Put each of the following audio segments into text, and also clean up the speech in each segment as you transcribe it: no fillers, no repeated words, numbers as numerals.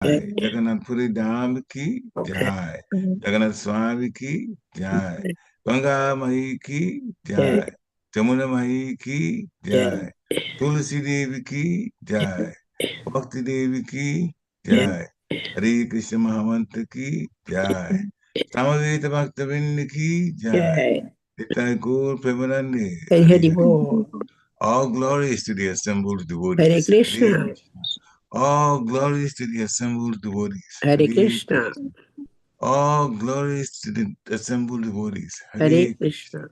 Jagannath Puri Dham ki Jai. Jagannath Swami ki Jai. Ganga Mahi ki Jai. Jamuna Mahi ki Jai. Tulsi Devi ki Jai. Bhakti Devi ki Jai. Hare Krishna Mahamantra ki Jai. Samaveta Bhakta Vrinda ki Jai. Nitai Gaur Premanande. Hare all glories to the assembled Hare devotees. Hare Krishna. Krishna. All glories to the assembled devotees. Hare Krishna. All glories to the assembled devotees. Hare Krishna.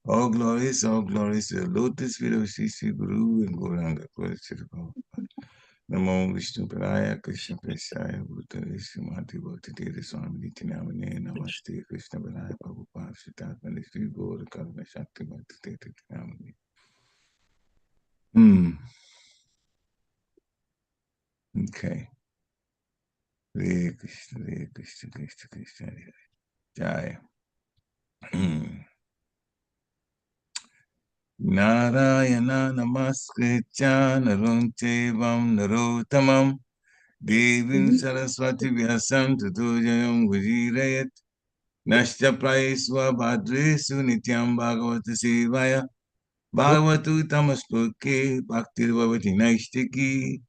All glories to the lotus feet of Sri Sri Guru and Gauranga. Namo Vishnu Paraya Krishna Prasaya Bhutale Srimati Bhakti Tere Swami Nityanamane Namaste Krishna Paraya Prabhupada Siddhartha Sri Gaura Karuna Shakti Bhakti Tere Nityanamane. Okay. Hare Krishna, Hare Krishna, Krishna Krishna, Hare Jai. Narayana Namaskritya Narum Chevam Narotamam Devim Saraswati Vyasam Tato Jayam Gujirayat Nashya Praiswa Bhadresu Nityam Bhagavata Sevaya Bhagavatu Tamasloke Bhaktir Bhavati Naishtiki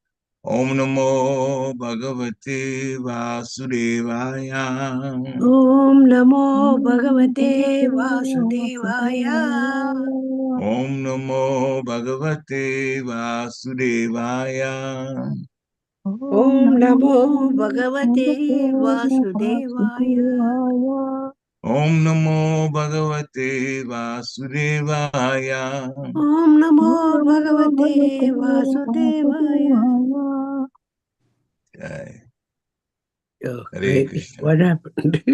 Om Namo Bhagavate Vasudevaya. Om Namo Bhagavate Vasudevaya. Om Namo Bhagavate Vasudevaya. Om Namo Bhagavate Vasudevaya. Om Namo Bhagavate Vasudevaya. Om Namo Bhagavate Vasudevaya. Okay. Oh, Hare Krishna. what happened?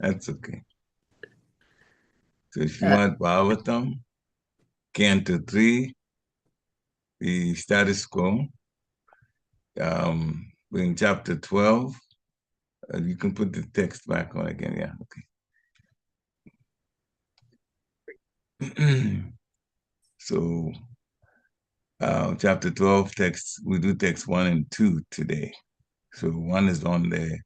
That's okay. So Srimad Bhagavatam, Canto 3, the status quo. We're in chapter 12. You can put the text back on again. Yeah, okay. So, chapter 12 text, we do text 1 and 2 today. So 1 is on there.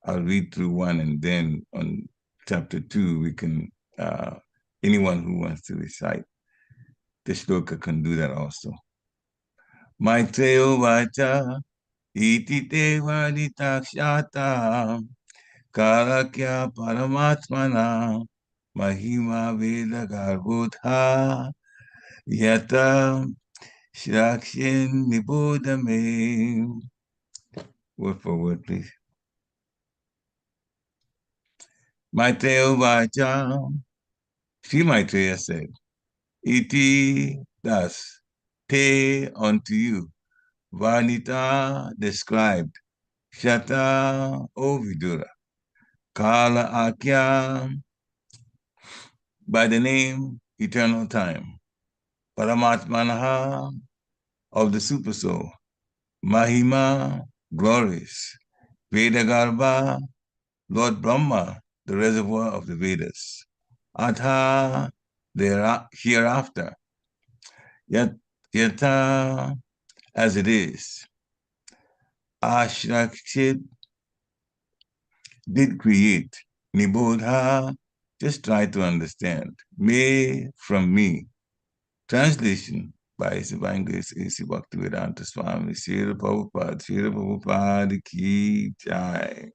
I'll read through 1, and then on chapter 2, we can, anyone who wants to recite the shloka can do that also. Maitreyo vacha iti te vaditakshyata karakya paramatmana mahima veda garbhodha yata shrakshin nibodhame. Word for word, please. Maitreya vacha, Sri Maitreya said, iti, thus, te, unto you, vanita, described, shata, O Vidura, kala akya, by the name, eternal time, paramatmanaha, of the supersoul, mahima, glorious, Vedagarbha, Lord Brahma, the reservoir of the Vedas, Atha, hereafter, Yata, as it is, Ashrakshit, did create, Nibodha, just try to understand, me, from me. Translation by His Divine Grace A.C. Bhaktivedanta Swami, Srila Prabhupada Ki Jai.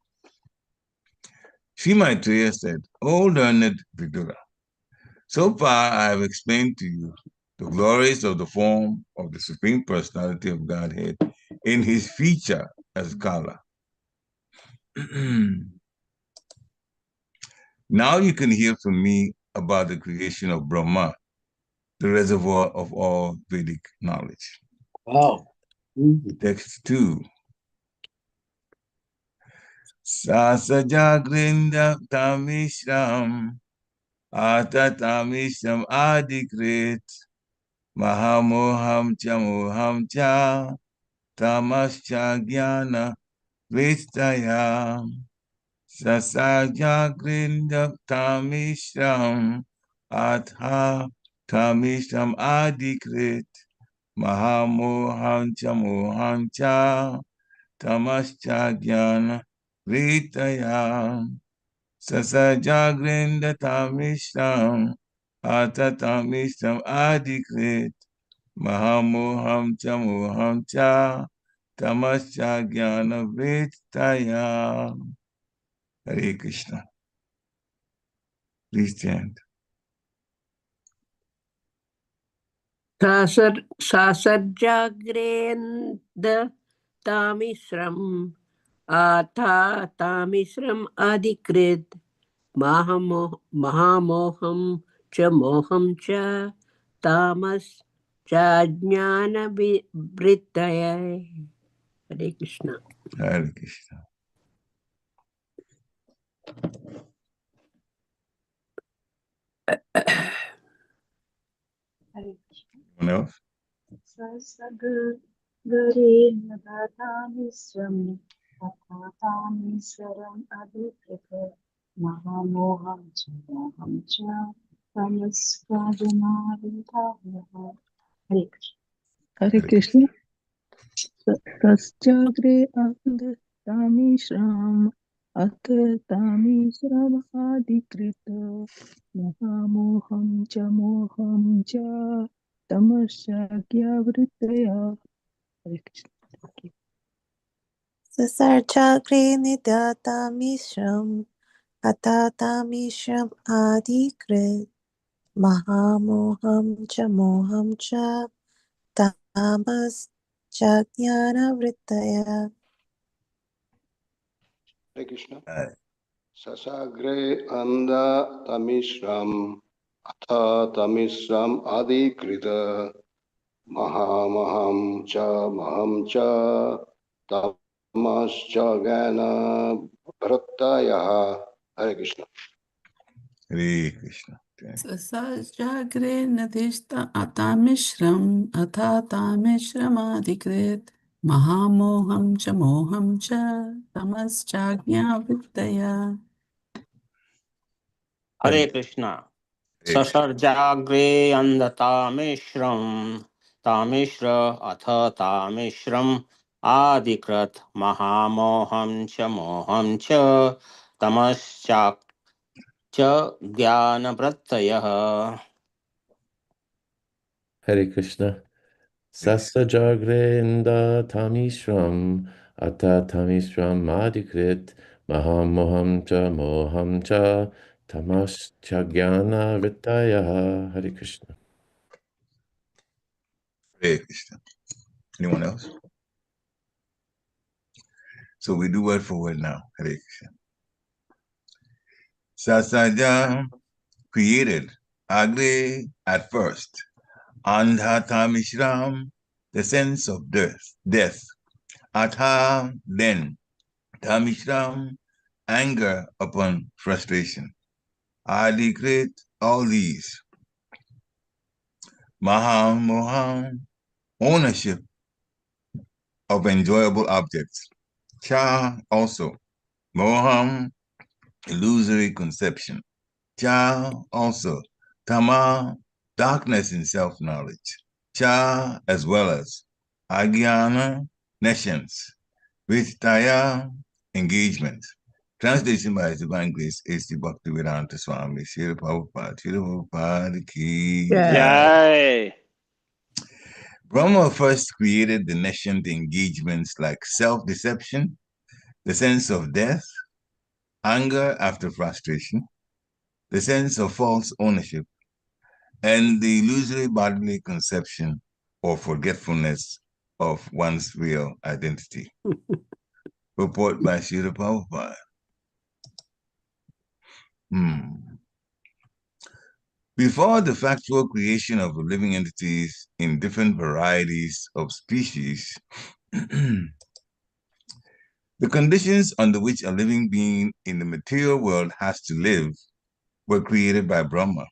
Sri Maitreya said, O learned Vidura, so far I have explained to you the glories of the form of the Supreme Personality of Godhead in his feature as Kala. Now you can hear from me about the creation of Brahma, the reservoir of all Vedic knowledge. Wow. Text 2. Sasajagrinda tamishram atatamishram adikrit mahamoham cha tamascha jnana vistaya sasajagrinda tamishram atha tamishram adikrit mohancha tamascha jnana vritaya sasajagrindatamistam atatamistam adikrit mahamoham cha tamascha jnana vritaya. Hare Krishna. Please chant. सासर्जाग्रेन्द तामिश्रम् आथा तामिश्रम् अधिकृत् महामोहं च मोहं च तामस ज्ञानवृत्तय. हरे Krishna. Hare Krishna. Anyone else? ससगरेन्नदातामिश्रम् तथातामीश्वरम् अधिकृत्य महामोहं च मोहं च तमस्काजनाविधायः. हरे Krishna. Hare Krishna. Tasjagre andhamishram attamishram adikrita mahamoham cha tamasya vritaya. Hare Krishna. Sasarchakre nidatamisram atatamishram adikrit mahamoham cha tamas jnana vritaya. Hare Krishna. Hare. Sasagre anda tamishram atha tamishram adikrita mahamaham cha tamascha gana bhrattaya. Hare Krishna. Hare Krishna. Sasajagre nadishta atamishram athatamishramadikrit mahamoham cha tamasjagnya vittaya. हरे कृष्णा ससर्जाग्रे अंधतामिश्रम तामिश्र अथ तामिश्रम आदिकृत महामोहं च मोहं च तमश्चाक च ज्ञानवृत्तयः. Hare Krishna. Sasajagrenda tamishram ata tamishram adikrit mahamoham cha tamaschagyana vitaya. Hare Krishna. Hare Krishna. Anyone else? So we do word for word now. Hare Krishna. Sasaja created. Agre at first. Andhatamishram, the sense of death. Atha, then. Tamishram, anger upon frustration. Adikrit, all these. Mahamoham, ownership of enjoyable objects. Cha, also. Moham, illusory conception. Cha, also. Tama, darkness in self-knowledge. Cha, as well as. Agyana, nescience. Vittaya, engagement. Translation by His Divine Grace, HG Bhaktivedanta Swami, Srila Prabhupada ki Yeah. जय. Brahma first created the nascent engagements like self-deception, the sense of death, anger after frustration, the sense of false ownership, and the illusory bodily conception or forgetfulness of one's real identity. Report by Srila Prabhupada. Before the factual creation of living entities in different varieties of species, the conditions under which a living being in the material world has to live were created by Brahma.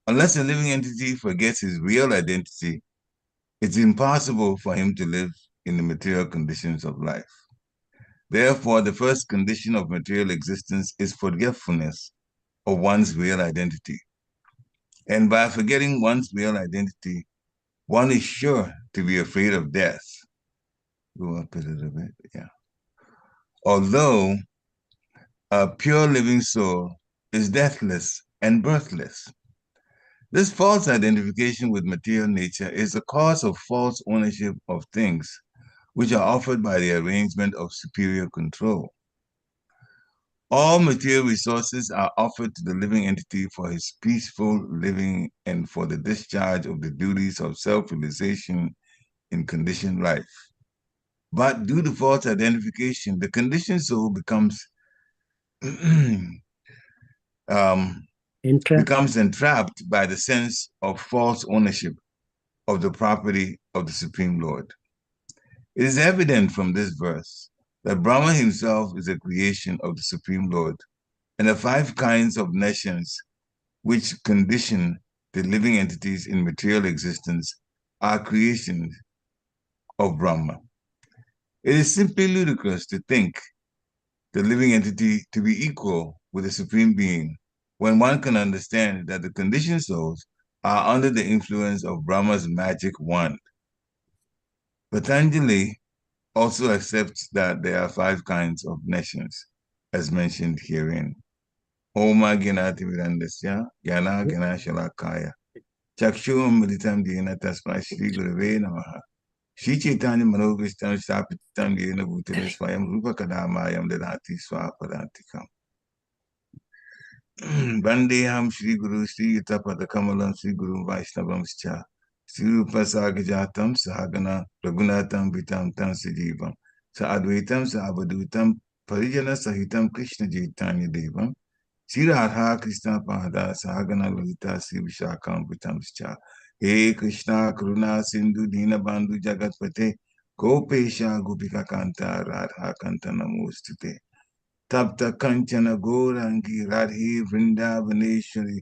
Unless a living entity forgets his real identity, it's impossible for him to live in the material conditions of life. Therefore, the first condition of material existence is forgetfulness of one's real identity. And by forgetting one's real identity, one is sure to be afraid of death. Go up a little bit. Yeah. Although a pure living soul is deathless and birthless. This false identification with material nature is the cause of false ownership of things, which are offered by the arrangement of superior control. All material resources are offered to the living entity for his peaceful living and for the discharge of the duties of self-realization in conditioned life. But due to false identification, the conditioned soul becomes entrapped by the sense of false ownership of the property of the Supreme Lord. It is evident from this verse that Brahma himself is a creation of the Supreme Lord, and the five kinds of nations which condition the living entities in material existence are creations of Brahma. It is simply ludicrous to think the living entity to be equal with the Supreme Being when one can understand that the conditioned souls are under the influence of Brahma's magic wand. Patanjali also accepts that there are five kinds of nations, as mentioned herein. Oma Gnati Virandasya, Yana Gana Shalakaya, Chakshum Meditam Dina Tasma Shri Gurave Namaha, Shri Chaitanya Manovistam Sapitam Dina Bhutale Swayam Rupa Kadamayam Dadati Swapadantikam. Vandeham Shri Guru Shri Yutapada Kamalam Shri Guru Vaishnavam Scha, Shri Rupa Sagajatam Sahagana Raghunatam Vitam Tam Sijivam, Sa Advaitam Sa Avadutam Parijana Sahitam Krishna Chaitanya Devam, Shri Radha Krishna Pada Sahagana Lalita Shri Vishakam Vitam Scha, He Krishna Karuna Sindhu Dina Bandhu Jagatpate, Gopesha Gopika Kanta Radha Kanta Namostute. Tapta Kanchana Gorangi Radhi Vrindavaneshwari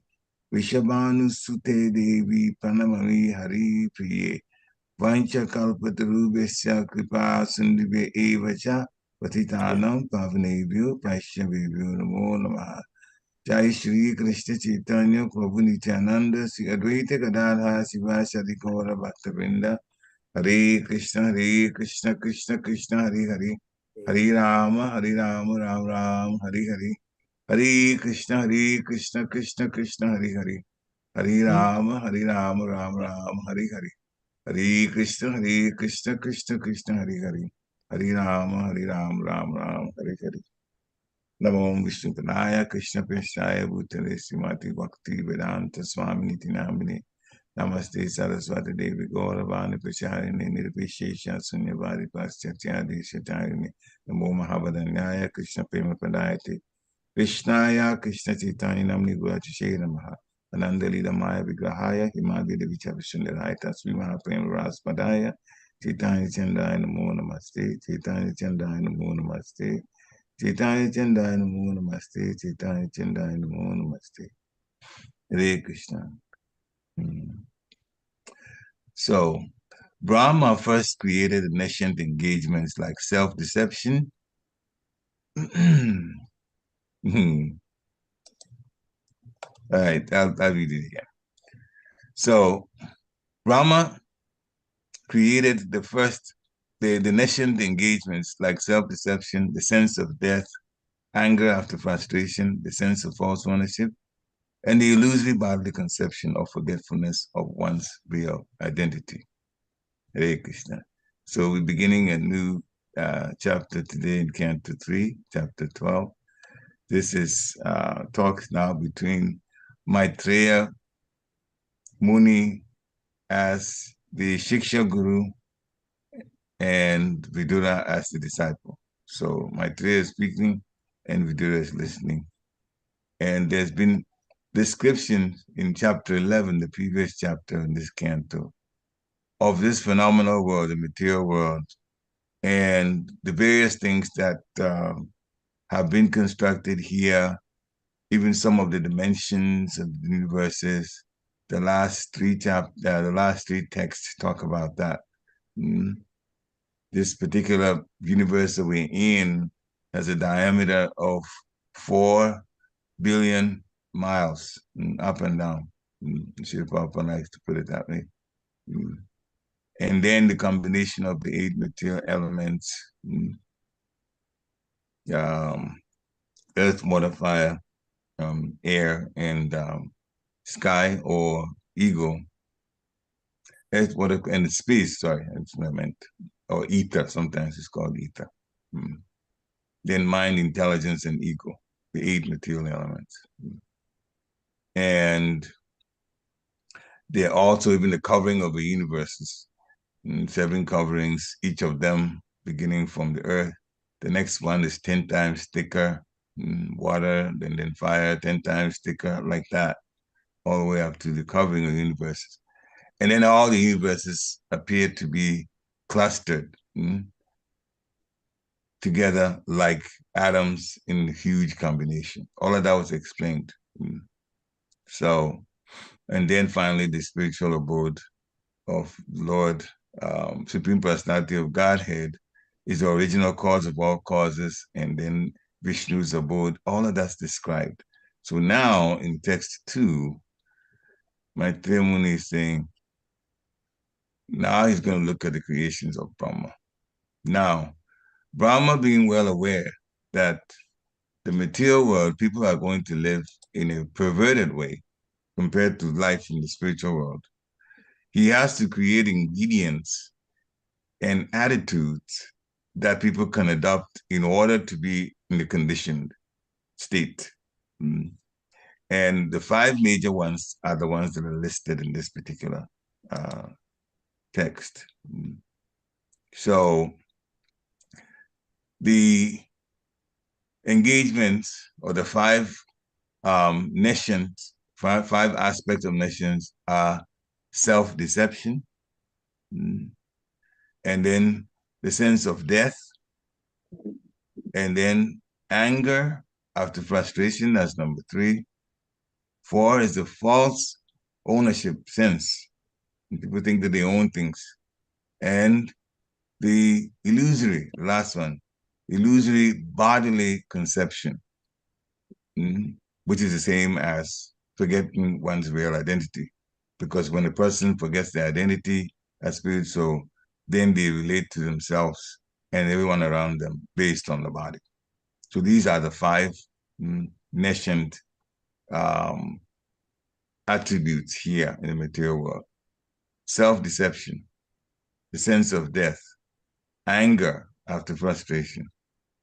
Vishabhanu Sute Devi Pranamami Hari Priye Vancha Kalpatarubhesya Kripa Sindhive Evacha Patitanam Pavanebhyo Vaishnavebhyo Namo Namaha. Jai Shri Krishna Chaitanya Prabhu Nityananda Sri Advaita Gadadha Sivasadi Gaura Bhaktavrinda Hare Krishna Krishna Krishna Hare Hare Hare Rama Ram Ram Hare Hare Hare Krishna Krishna Krishna Hare Hare Hare Rama Ram Ram Hare Hare Hare Krishna Krishna Krishna Hare Hare Hare Rama Ram Ram Hare Hare Namo Vishnu Padaya Krishna Preshaya Bhutale Srimati Bhakti Vedanta Swami Niti Namine Namaste Saraswati Devi Gauravani Pracharini Nirvishesha Sunyavari Paschatya Deshatayani Namo Mahabadanyaya Krishna Prema Padayate Krishnaya Krishna Chaitanya Namni Gurachashe Namaha Anandalila Maya Vigrahaya Himadi Devi Chavishandaraya Tasvi Mahaprema Raspadaya Chaitanya Chandaya Namo Namaste Chaitanya Chandaya Namo Namaste Chaitanya Chandaya Namo Namaste Chaitanya Chandaya Namo Namaste Hare Krishna. So, Brahma first created nascent engagements like self-deception. All right, I'll read it again. So, Brahma created the nascent engagements like self-deception, the sense of death, anger after frustration, the sense of false ownership, and the illusory bodily conception of forgetfulness of one's real identity. Hare Krishna. So we're beginning a new chapter today in Canto 3, chapter 12. This is talks now between Maitreya Muni as the Shiksha Guru and Vidura as the disciple. So Maitreya is speaking and Vidura is listening. And there's been description in chapter 11, the previous chapter in this canto, of this phenomenal world, the material world, and the various things that have been constructed here, even some of the dimensions of the universes. The last three texts talk about that. This particular universe that we're in has a diameter of 4 billion miles up and down. Srila Prabhupada likes to put it that way. and then the combination of the 8 material elements, earth, water, fire, air, and sky or ego. Earth, water, and space, sorry, that's what I meant. Or ether, sometimes it's called ether. Then mind, intelligence, and ego, the 8 material elements. And they're also even the covering of the universes. 7 coverings, each of them beginning from the earth. The next one is 10 times thicker, water, then fire, 10 times thicker, like that, all the way up to the covering of the universes. And then all the universes appear to be clustered together like atoms in huge combination. All of that was explained. So, and then finally the spiritual abode of Lord, Supreme Personality of Godhead, is the original cause of all causes, and then Vishnu's abode, all of that's described. So now in text 2, Maitreya Muni is saying, now he's going to look at the creations of Brahma. Now, Brahma being well aware that the material world, people are going to live in a perverted way compared to life in the spiritual world. He has to create ingredients and attitudes that people can adopt in order to be in the conditioned state. And the 5 major ones are the ones that are listed in this particular text. So the engagements or the 5 nations, five aspects of nations are self-deception, and then the sense of death, and then anger after frustration, that's number 3. 4 is the false ownership sense. People think that they own things. And the illusory, the last one, illusory bodily conception, which is the same as forgetting one's real identity. Because when a person forgets their identity as spirit soul, then they relate to themselves and everyone around them based on the body. So these are the 5 nascent attributes here in the material world. Self-deception, the sense of death, anger after frustration,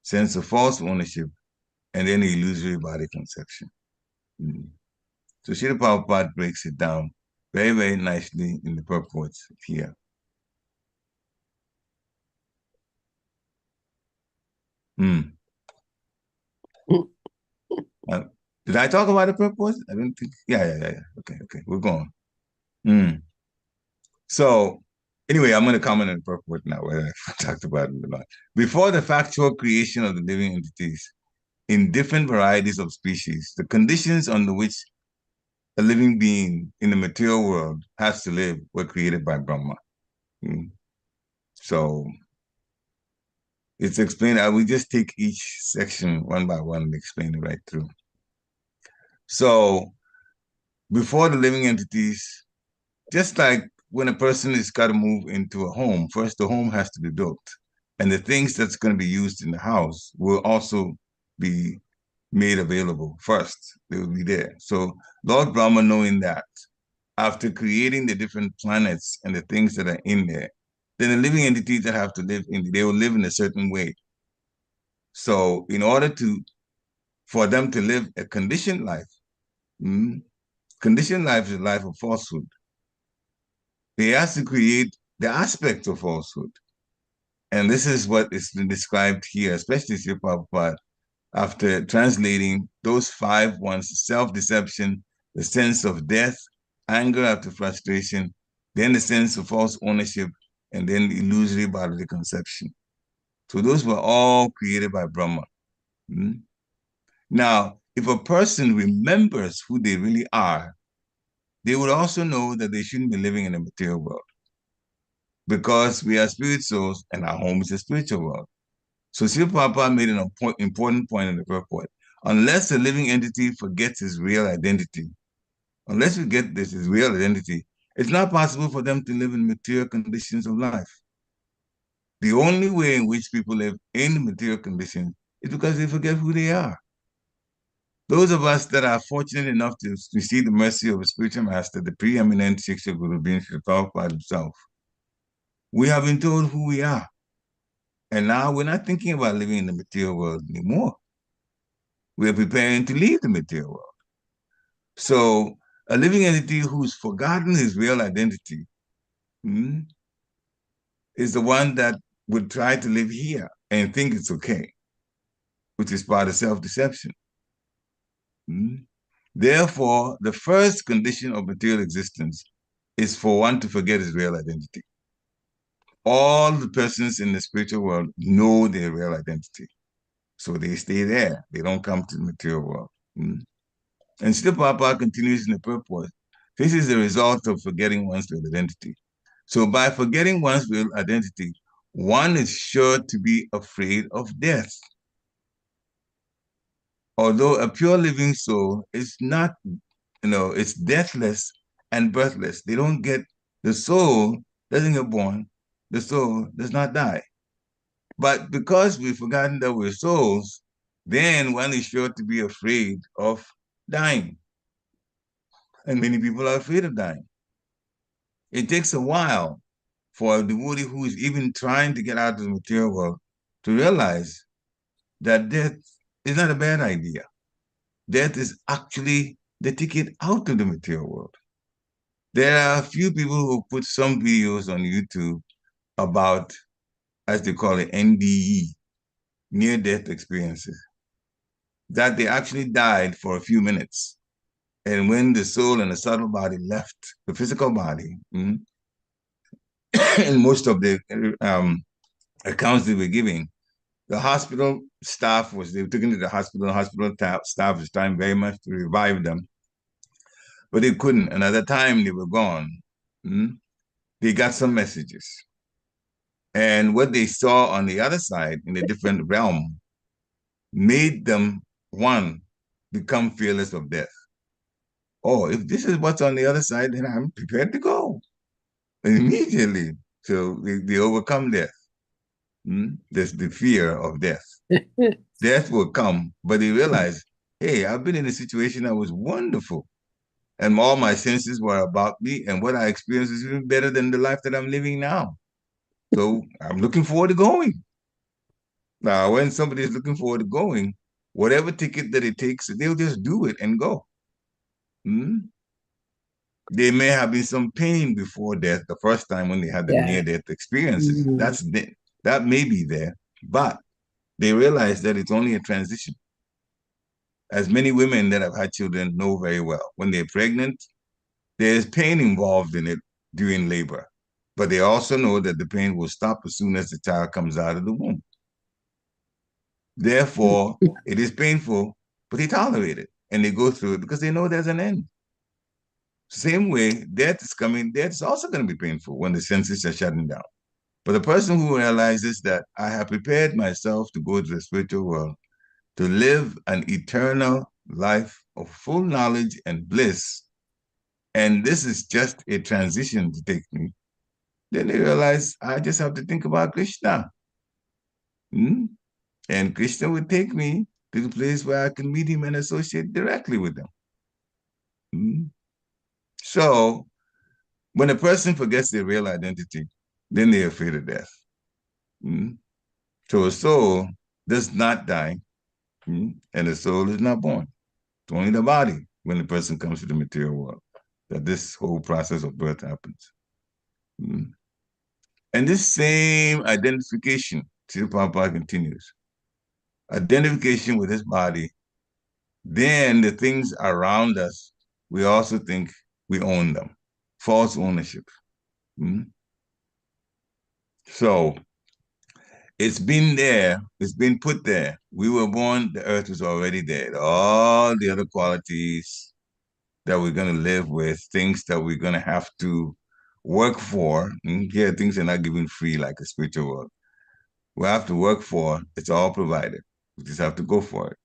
sense of false ownership, and then illusory body conception. So Srila Prabhupada breaks it down very, very nicely in the purports here. Did I talk about the purpose? I don't think. Yeah. Okay. We're going. So anyway, I'm going to comment on the purport now, whether I talked about it or not. Before the factual creation of the living entities in different varieties of species, the conditions under which a living being in the material world has to live were created by Brahma. So it's explained. I will just take each section one by one and explain it right through. So before the living entities, just like when a person is got to move into a home, first the home has to be built. And the things that's going to be used in the house will also be made available first. They will be there. So Lord Brahma, knowing that, after creating the different planets and the things that are in there, then the living entities that have to live in, they will live in a certain way. So in order for them to live a conditioned life, conditioned life is a life of falsehood. He has to create the aspects of falsehood. And this is what is described here, especially Srila Prabhupada, after translating those 5 ones: self-deception, the sense of death, anger after frustration, then the sense of false ownership, and then the illusory bodily conception. So those were all created by Brahma. Now, if a person remembers who they really are, they would also know that they shouldn't be living in a material world, because we are spirit souls and our home is a spiritual world. So Srila Prabhupada made an important point in the purport. Unless a living entity forgets his real identity, unless we get this his real identity, It's not possible for them to live in material conditions of life. The only way in which people live in material conditions is because they forget who they are. Those of us that are fortunate enough to receive the mercy of a spiritual master, the preeminent Shiksha Guru being Srila Prabhupada himself, we have been told who we are. And now we're not thinking about living in the material world anymore. We're preparing to leave the material world. So a living entity who's forgotten his real identity is the one that would try to live here and think it's okay, which is part of self-deception. Therefore, the first condition of material existence is for one to forget his real identity. All the persons in the spiritual world know their real identity. So they stay there. They don't come to the material world. And still Papa continues in the purport. This is the result of forgetting one's real identity. So by forgetting one's real identity, one is sure to be afraid of death. Although a pure living soul is not, it's deathless and birthless. They don't get, the soul doesn't get born, the soul does not die. But because we've forgotten that we're souls, then one is sure to be afraid of dying. And many people are afraid of dying. It takes a while for a devotee who is even trying to get out of the material world to realize that death is not a bad idea. Death is actually the ticket out of the material world. There are a few people who put some videos on YouTube about, as they call it, NDE, near-death experiences, that they actually died for a few minutes. And when the soul and the subtle body left the physical body, and most of the accounts they were giving, the hospital staff they were taken to the hospital staff was trying very much to revive them, but they couldn't. And at the time they were gone, they got some messages. And what they saw on the other side in a different realm made them, one, become fearless of death. Oh, if this is what's on the other side, then I'm prepared to go immediately. So they overcome death. There's the fear of death. Death will come, but they realize, hey, I've been in a situation that was wonderful. And all my senses were about me, and what I experienced is even better than the life that I'm living now. So I'm looking forward to going. Now, when somebody is looking forward to going, whatever ticket that it takes, they'll just do it and go. There may have been some pain before death, the first time when they had the near-death experiences. That may be there, but they realize that it's only a transition. As many women that have had children know very well, when they're pregnant, there's pain involved in it during labor, but they also know that the pain will stop as soon as the child comes out of the womb. Therefore, it is painful, but they tolerate it and they go through it because they know there's an end. Same way, death is coming. Death is also going to be painful when the senses are shutting down. But the person who realizes that I have prepared myself to go to the spiritual world, to live an eternal life of full knowledge and bliss, and this is just a transition to take me, then they realize I just have to think about Krishna. And Krishna would take me to the place where I can meet him and associate directly with him. So when a person forgets their real identity, then they're afraid of death. So a soul does not die, and the soul is not born. It's only the body when the person comes to the material world that this whole process of birth happens. And this same identification, Srila Prabhupada continues, identification with his body, then the things around us, we also think we own them. False ownership. So it's been there, it's been put there. We were born, the earth was already there. All the other qualities that we're going to live with, things that we're going to have to work for. Here, things are not given free like a spiritual world. We have to work for, it's all provided. We just have to go for it.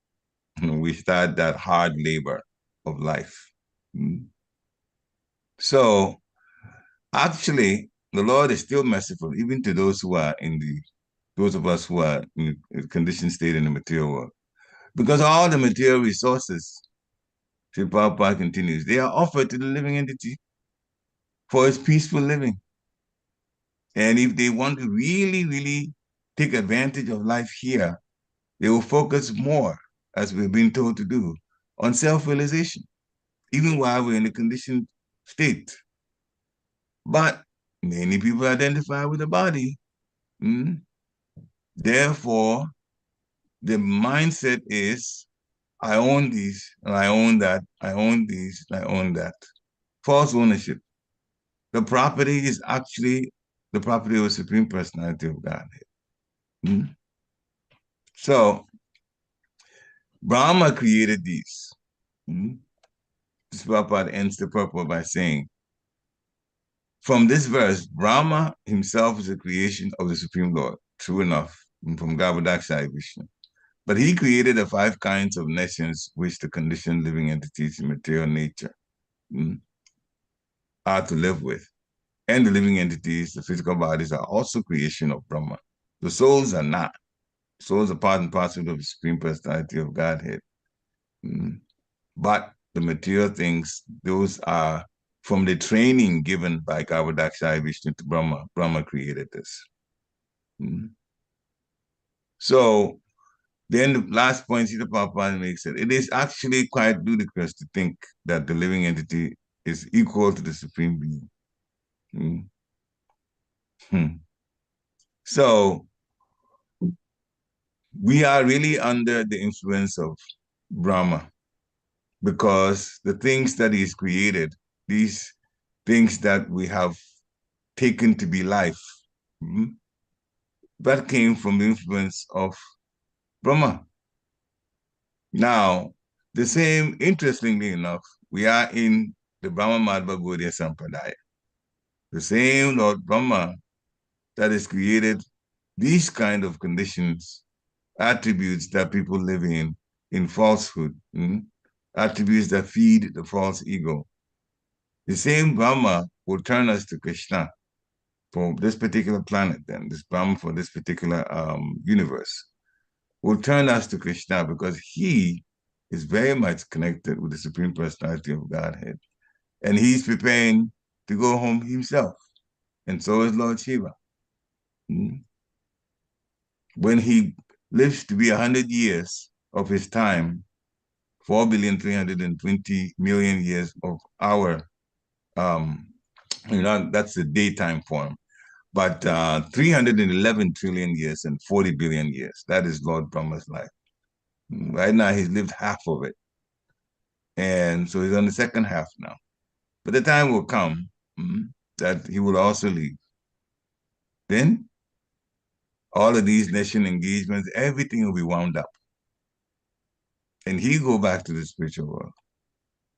We start that hard labor of life. So Actually, the Lord is still merciful, even to those who are those of us who are in a conditioned state in the material world. Because all the material resources, Sri Prabhupada continues, they are offered to the living entity for its peaceful living. And if they want to really, really take advantage of life here, they will focus more, as we've been told to do, on self-realization, even while we're in a conditioned state. But many people identify with the body. Mm? Therefore, the mindset is, I own these, and I own that, I own these, and I own that. False ownership. The property is actually the property of the Supreme Personality of Godhead. Mm? So, Brahma created these. Mm? This Prabhupada ends the purport by saying, from this verse, Brahma himself is a creation of the Supreme Lord, true enough, from Garbhodakshaya Vishnu. But he created the 5 kinds of nations which the conditioned living entities in material nature are to live with. And the living entities, the physical bodies, are also creation of Brahma. The souls are not. Souls are part and parcel of the Supreme Personality of Godhead. But the material things, those are from the training given by Garbhodakshaya Vishnu to Brahma. Brahma created this. So then the last point Srila Prabhupada makes it is actually quite ludicrous to think that the living entity is equal to the Supreme Being. So we are really under the influence of Brahma because the things that he's created, these things that we have taken to be life, that came from the influence of Brahma. Now, the same, interestingly enough, we are in the Brahma Madhva Gaudiya Sampradaya. The same Lord Brahma that has created these kind of conditions, attributes that people live in falsehood, attributes that feed the false ego. The same Brahma will turn us to Krishna for this particular planet, then, this Brahma for this particular universe, will turn us to Krishna because he is very much connected with the Supreme Personality of Godhead. And he's preparing to go home himself. And so is Lord Shiva. When he lives to be 100 years of his time, 4,320,000,000 years of our, that's the daytime form, but 311 trillion years and 40 billion years. That is Lord Brahma's life. Right now, he's lived half of it. And so he's on the second half now. But the time will come that he will also leave. Then all of these nation engagements, everything will be wound up. And he go back to the spiritual world.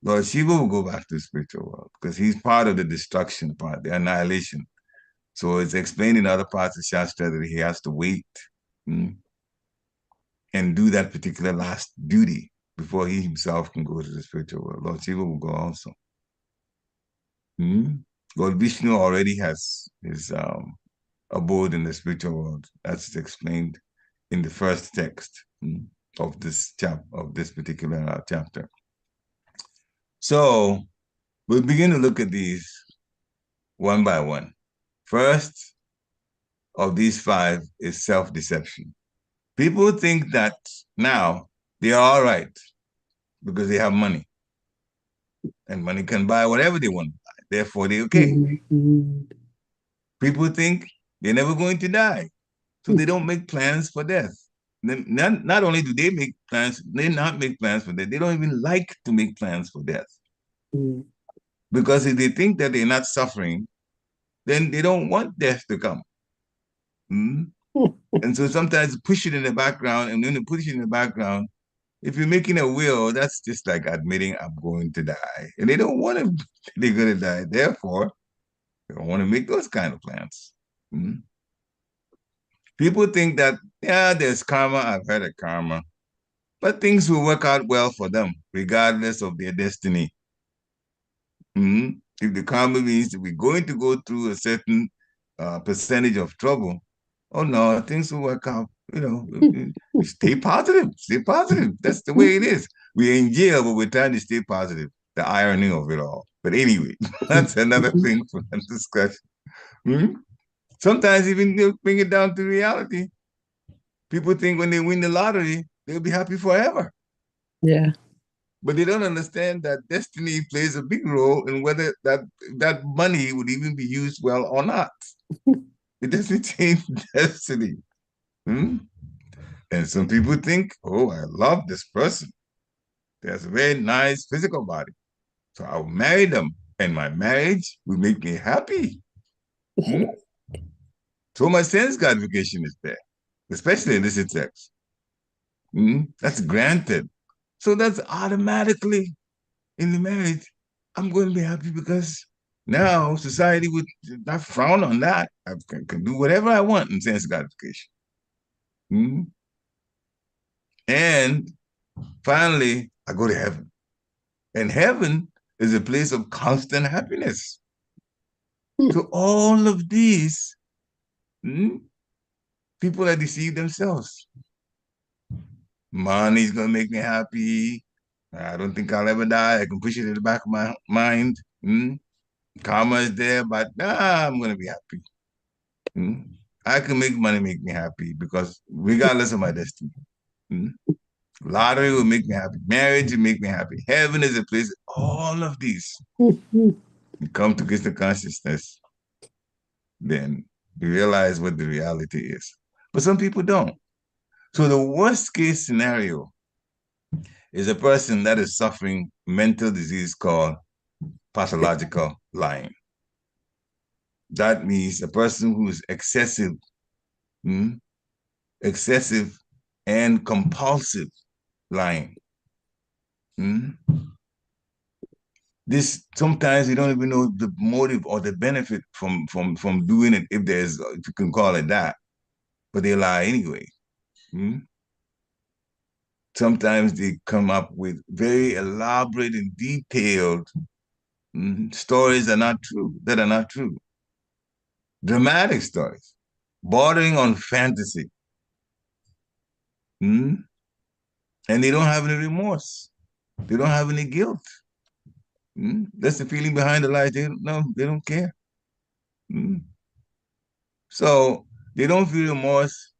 Lord Shiva will go back to the spiritual world because he's part of the destruction part, the annihilation. So it's explained in other parts of Shastra that he has to wait and do that particular last duty before he himself can go to the spiritual world. Lord Shiva will go also. Lord Vishnu already has his abode in the spiritual world. That's explained in the first text of this particular chapter. So we'll begin to look at these one by one. First of these 5 is self-deception. People think that now they are all right because they have money. And money can buy whatever they want to buy. Therefore, they're okay. People think they're never going to die. So they don't make plans for death. Not only do they make plans, they not make plans for death. They don't even like to make plans for death. Because if they think that they're not suffering, then they don't want death to come. And so sometimes push it in the background, and when you push it in the background, if you're making a will, that's just like admitting I'm going to die. And they don't want to, they're going to die. Therefore, they don't want to make those kind of plans. People think that, yeah, there's karma, I've heard of karma, but things will work out well for them, regardless of their destiny. If the karma means that we're going to go through a certain percentage of trouble, oh no, things will work out. We stay positive. Stay positive. That's the way it is. We're in jail, but we're trying to stay positive. The irony of it all. But anyway, that's another thing for that discussion. Hmm? Sometimes even they bring it down to reality. People think when they win the lottery, they'll be happy forever. Yeah. But they don't understand that destiny plays a big role in whether that money would even be used well or not. It doesn't change destiny. Hmm? And some people think, oh, I love this person. They has a very nice physical body. So I'll marry them. And my marriage will make me happy. Hmm? So my sense gratification is there, especially in this sex. Hmm? That's granted. So that's automatically in the marriage. I'm going to be happy because now society would not frown on that. I can do whatever I want in sense gratification. Hmm? And finally, I go to heaven. And heaven is a place of constant happiness. So all of these, people that deceive themselves. Money's gonna make me happy. I don't think I'll ever die. I can push it in the back of my mind. Karma is there, but I'm gonna be happy. I can make money make me happy because regardless of my destiny. Lottery will make me happy. Marriage will make me happy. Heaven is a place. All of these come to Krishna consciousness, then you realize what the reality is. But some people don't. So the worst case scenario is a person that is suffering mental disease called pathological lying. That means a person who is excessive and compulsive lying. This sometimes you don't even know the motive or the benefit from doing it, if you can call it that, but they lie anyway. Sometimes they come up with very elaborate and detailed stories that are not true. Dramatic stories, bordering on fantasy. And they don't have any remorse. They don't have any guilt. That's the feeling behind the lies. They don't care. So they don't feel remorse.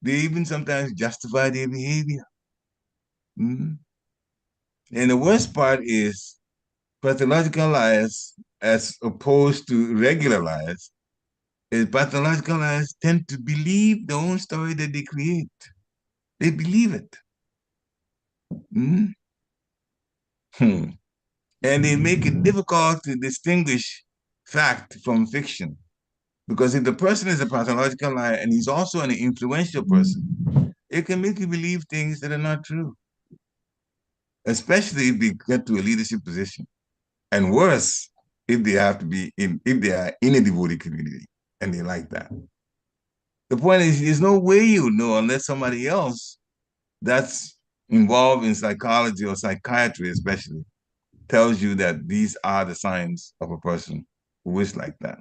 They even sometimes justify their behavior. And the worst part is pathological liars, as opposed to regular liars, is pathological liars tend to believe the own story that they create. They believe it. And they make it difficult to distinguish fact from fiction. Because if the person is a pathological liar and he's also an influential person, it can make you believe things that are not true, especially if they get to a leadership position. And worse, if they if they are in a devotee community and they like that. The point is, there's no way you know unless somebody else that's involved in psychology or psychiatry, especially, tells you that these are the signs of a person who is like that.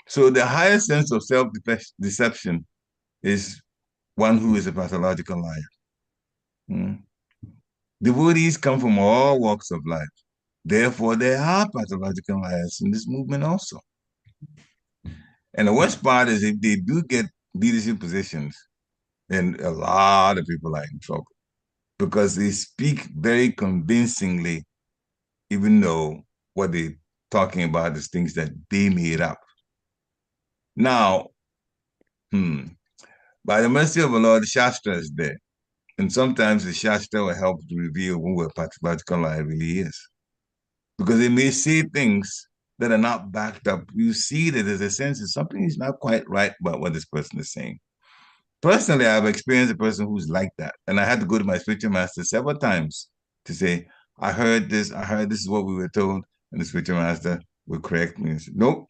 So the highest sense of self-deception is one who is a pathological liar. Devotees come from all walks of life. Therefore, there are pathological liars in this movement also. And the worst part is if they do get leadership positions, then a lot of people are in trouble because they speak very convincingly, even though what they're talking about is things that they made up. Now, by the mercy of the Lord, the Shastra is there. And sometimes the Shastra will help to reveal who a pathological liar really is. Because they may say things that are not backed up. You see that there's a sense that something is not quite right about what this person is saying. Personally, I've experienced a person who's like that. And I had to go to my spiritual master several times to say, I heard this is what we were told. And the spiritual master would correct me and say, nope,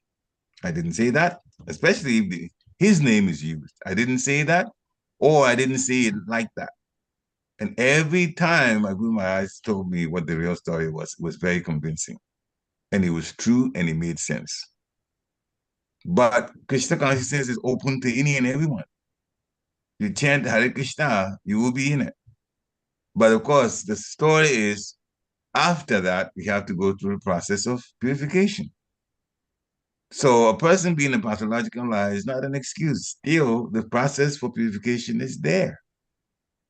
I didn't say that. Especially if his name is used. I didn't say that, or I didn't say it like that. And every time I grew my eyes told me what the real story was. It was very convincing. and it was true, and it made sense. But Krishna consciousness is open to any and everyone. You chant Hare Krishna, you will be in it. But of course, the story is after that, we have to go through the process of purification. So a person being a pathological liar is not an excuse. Still, the process for purification is there.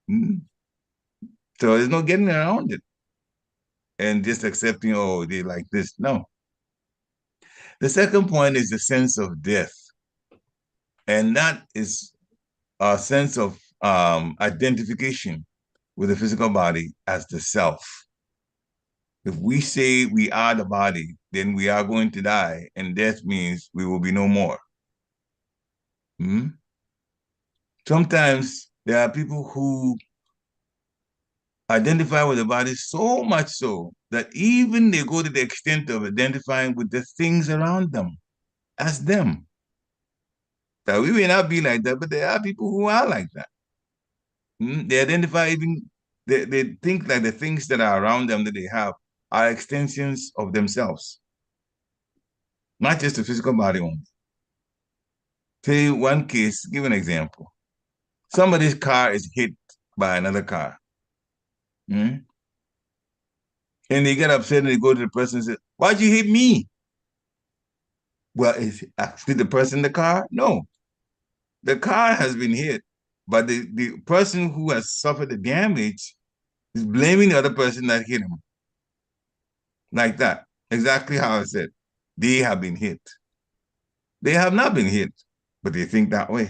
So there's no getting around it and just accepting, oh, they like this. No. The second point is the sense of death. And that is a sense of identification with the physical body as the self. If we say we are the body, then we are going to die, and death means we will be no more. Sometimes there are people who identify with the body so much so that even they go to the extent of identifying with the things around them as them. Now, we may not be like that, but there are people who are like that. They identify even, they think like the things that are around them that they have are extensions of themselves, not just the physical body only. Say one case, give an example. Somebody's car is hit by another car. And they get upset and they go to the person and say, why'd you hit me? Well, is it actually the person in the car? No. The car has been hit, but the person who has suffered the damage is blaming the other person that hit him. Like that. Exactly how I said. They have been hit. They have not been hit, but they think that way.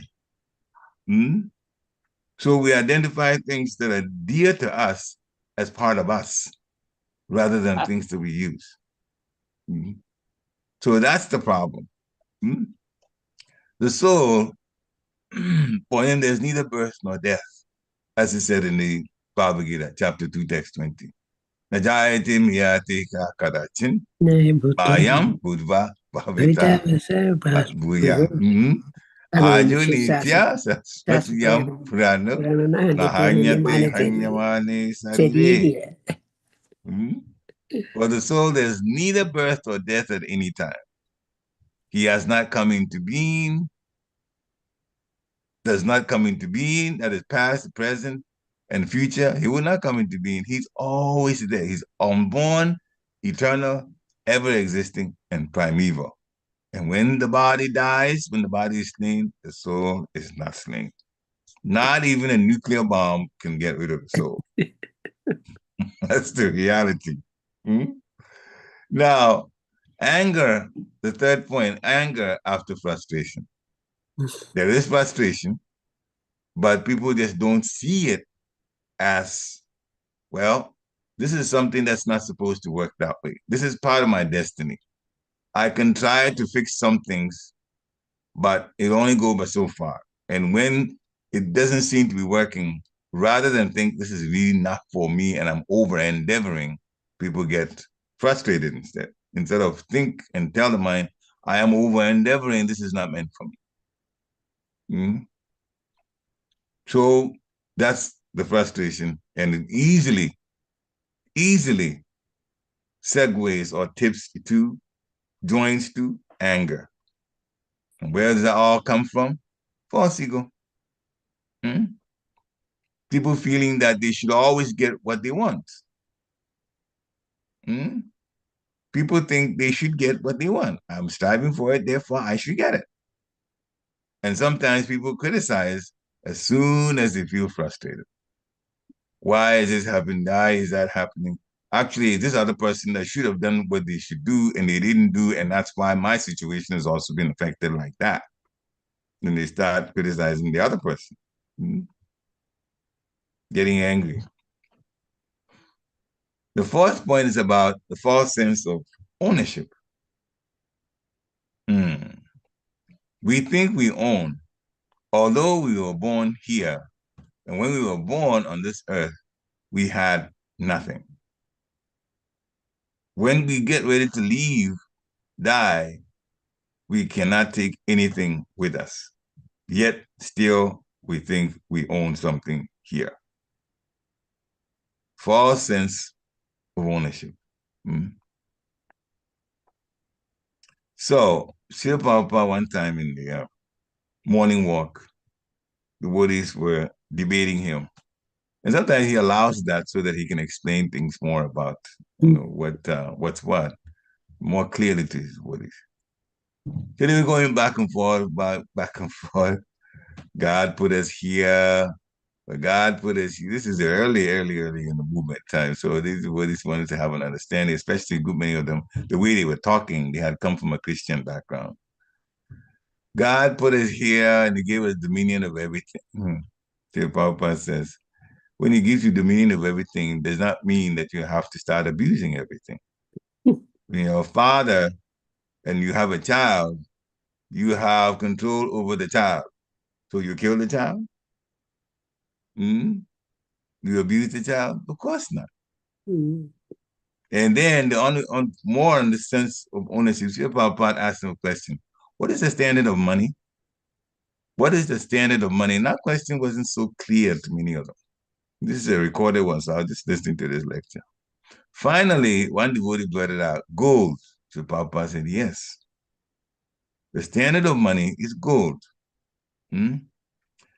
So we identify things that are dear to us as part of us rather than things that we use. So that's the problem. The soul, for him, there's neither birth nor death, as it said in the Bhagavad Gita, chapter 2, text 20. Najayate miyate kadachin, mayam budva bhavita bhuya. Ajo nitya saspatiyam purana nahanyate hanyamane sarire. For the soul, there's neither birth or death at any time. He has not come into being, does not come into being, that is past, present, and future. He will not come into being. He's always there. He's unborn, eternal, ever existing, and primeval. And when the body dies, when the body is slain, the soul is not slain. Not even a nuclear bomb can get rid of the soul. That's the reality. Now, anger, the third point, anger after frustration. There is frustration, but people just don't see it as, well, this is something that's not supposed to work that way. This is part of my destiny. I can try to fix some things, but it only goes but so far. And when it doesn't seem to be working, rather than think this is really not for me and I'm over endeavoring, people get frustrated instead. Instead of think and tell the mind, I am over endeavoring, this is not meant for me. So that's the frustration, and it easily segues or tips to, joins to anger. And where does that all come from? False ego. People feeling that they should always get what they want. People think they should get what they want. I'm striving for it, therefore I should get it. And sometimes people criticize as soon as they feel frustrated. Why is this happening? Why is that happening? Actually, this other person that should have done what they should do and they didn't do, and that's why my situation has also been affected like that. Then they start criticizing the other person, getting angry. The fourth point is about the false sense of ownership. We think we own, although we were born here, and when we were born on this earth, we had nothing. When we get ready to leave, die, we cannot take anything with us. Yet still we think we own something here. False sense of ownership. So, Sri Prabhupada one time in the morning walk, the Buddhists were debating him. And sometimes he allows that so that he can explain things more about, what's what, more clearly to his Buddhists. So they were going back and forth, back and forth. God put us here. But God put us, this is early in the movement time. So these Buddhists wanted to have an understanding, especially good many of them, the way they were talking, they had come from a Christian background. God put us here and he gave us dominion of everything. So Prabhupada says, when he gives you dominion of everything, does not mean that you have to start abusing everything. When you're a father and you have a child, you have control over the child. So you kill the child? You abuse the child? Of course not. Mm. And then more in the sense of ownership, Sri Prabhupada asked him a question. What is the standard of money? What is the standard of money? And that question wasn't so clear to many of them. This is a recorded one, so I was just listening to this lecture. Finally, one devotee blurted out, gold. So Prabhupada said, yes. The standard of money is gold. Then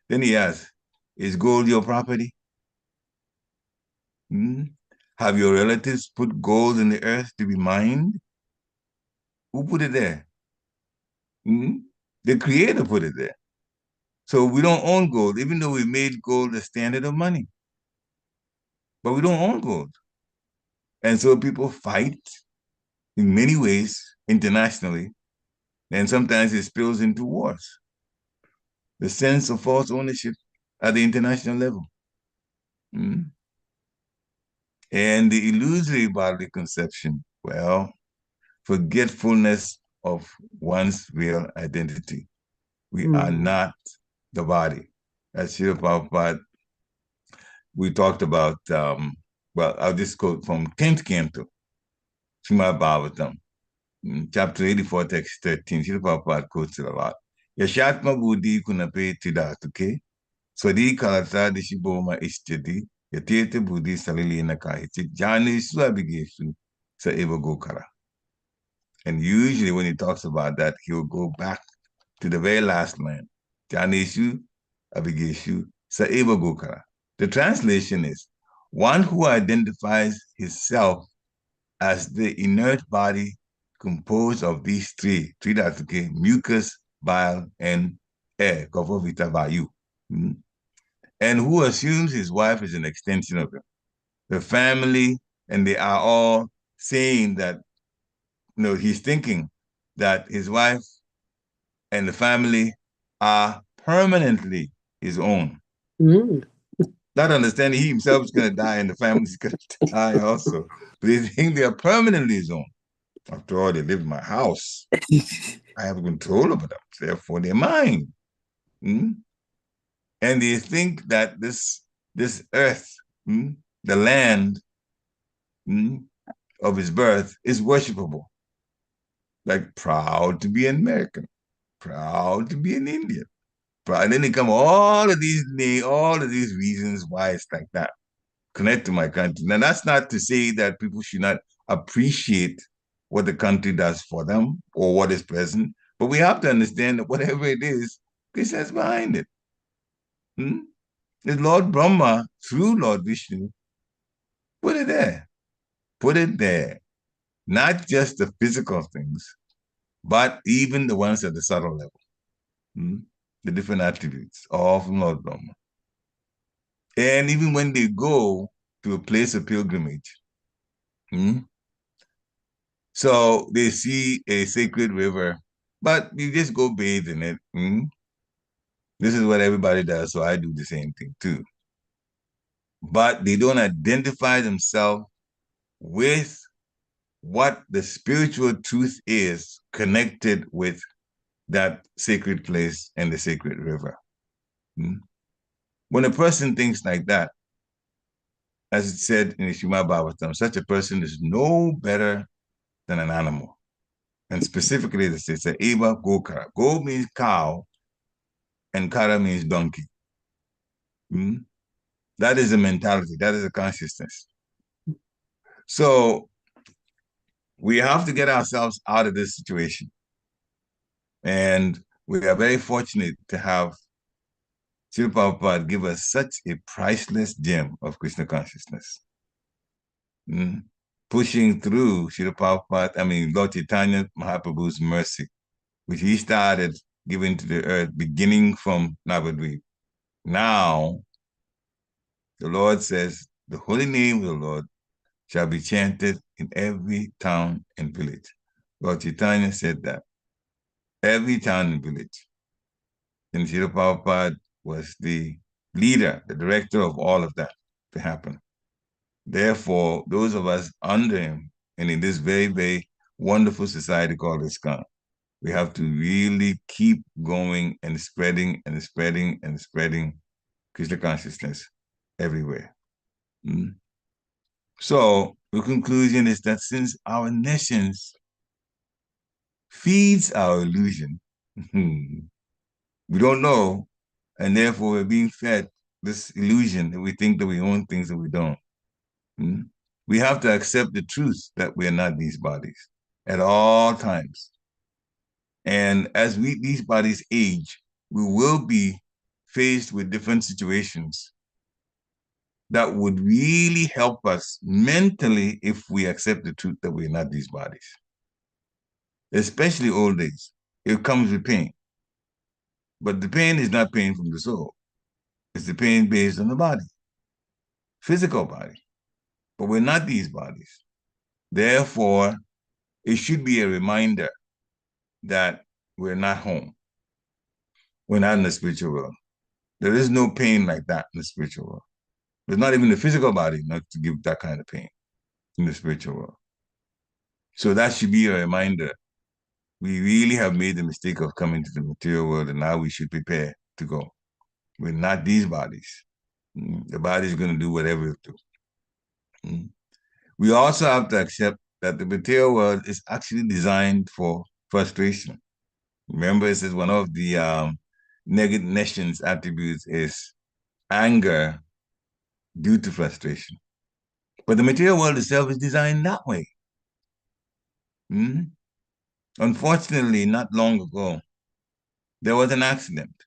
he asked, is gold your property? Have your relatives put gold in the earth to be mined? Who put it there? The Creator put it there. So we don't own gold, even though we made gold the standard of money. But we don't own gold. And so people fight in many ways internationally, and sometimes it spills into wars. The sense of false ownership at the international level. And the illusory bodily conception, well, forgetfulness of one's real identity. We are not the body. As Srila Prabhupada, we talked about, I'll just quote from 10th Canto, Srimad Bhagavatam, chapter 84, text 13. Srila Prabhupada quotes it a lot. Yashatma buddhi kunape tidatuke, swadi kalata dishiboma ishtadi, yatete buddhi salilina kahichit, janisu abigesu sa eva gokara. And usually when he talks about that, he'll go back to the very last line. Janeshu abigeshu sa eva gokara. The translation is, one who identifies himself as the inert body composed of these three dhatuke, mucus, bile, and air, kapha, vayu, and who assumes his wife is an extension of him. The family, and they are all saying that, he's thinking that his wife and the family are permanently his own. Not understanding he himself is going to die and the family's going to die also. But they think they are permanently his own. After all, they live in my house. I have control over them. Therefore, they're mine. And they think that this earth, the land of his birth, is worshipable. Like proud to be an American, proud to be an Indian. And then they come all of these reasons why it's like that. Connect to my country. Now, that's not to say that people should not appreciate what the country does for them or what is present, but we have to understand that whatever it is, Krishna is behind it. The Lord Brahma, through Lord Vishnu, put it there. Put it there. Not just the physical things, but even the ones at the subtle level. The different attributes, all from Lord Brahma. And even when they go to a place of pilgrimage, so they see a sacred river, but you just go bathe in it. This is what everybody does, so I do the same thing too. But they don't identify themselves with what the spiritual truth is connected with that sacred place and the sacred river. When a person thinks like that, as it said in the Srimad Bhagavatam, such a person is no better than an animal. And specifically, it says, Eva Gokara. Go means cow, and Kara means donkey. That is a mentality. That is a consciousness. So we have to get ourselves out of this situation. And we are very fortunate to have Srila Prabhupada give us such a priceless gem of Krishna consciousness. Pushing through Srila Prabhupada, Lord Chaitanya Mahaprabhu's mercy, which he started giving to the earth, beginning from Navadvip. Now, the Lord says, the holy name of the Lord shall be chanted in every town and village. Lord Chaitanya said that. Every town and village. And Srila Prabhupada was the leader, the director of all of that to happen. Therefore, those of us under him and in this very, very wonderful society called ISKCON, we have to really keep going and spreading and spreading and spreading Krishna consciousness everywhere. So the conclusion is that since our nations feeds our illusion, we don't know, and therefore we're being fed this illusion that we think that we own things that we don't. We have to accept the truth that we are not these bodies at all times. And as these bodies age, we will be faced with different situations that would really help us mentally if we accept the truth that we're not these bodies. Especially old age. It comes with pain. But the pain is not pain from the soul. It's the pain based on the body, physical body. But we're not these bodies. Therefore, it should be a reminder that we're not home. We're not in the spiritual world. There is no pain like that in the spiritual world. There's not even the physical body not to give that kind of pain in the spiritual world. So that should be a reminder. We really have made the mistake of coming to the material world, and now we should prepare to go. We're not these bodies. The body is going to do whatever it do. We also have to accept that the material world is actually designed for frustration. Remember, it says one of the negative nations attributes is anger due to frustration. But the material world itself is designed that way. Unfortunately, not long ago, there was an accident,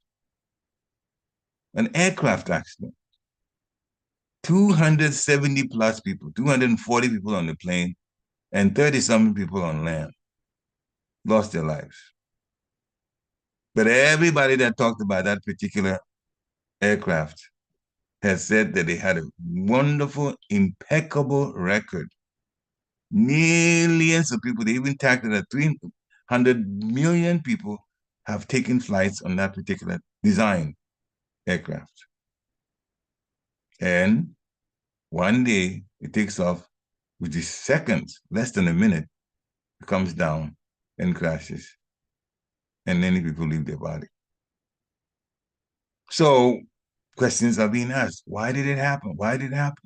an aircraft accident. 270 plus people, 240 people on the plane, and 30-something people on land lost their lives. But everybody that talked about that particular aircraft has said that they had a wonderful, impeccable record. Millions of people, they even tagged it at 300 million people have taken flights on that particular design aircraft. And one day it takes off, which is seconds, less than a minute, it comes down and crashes. And many people leave their body. So questions are being asked. Why did it happen? Why did it happen?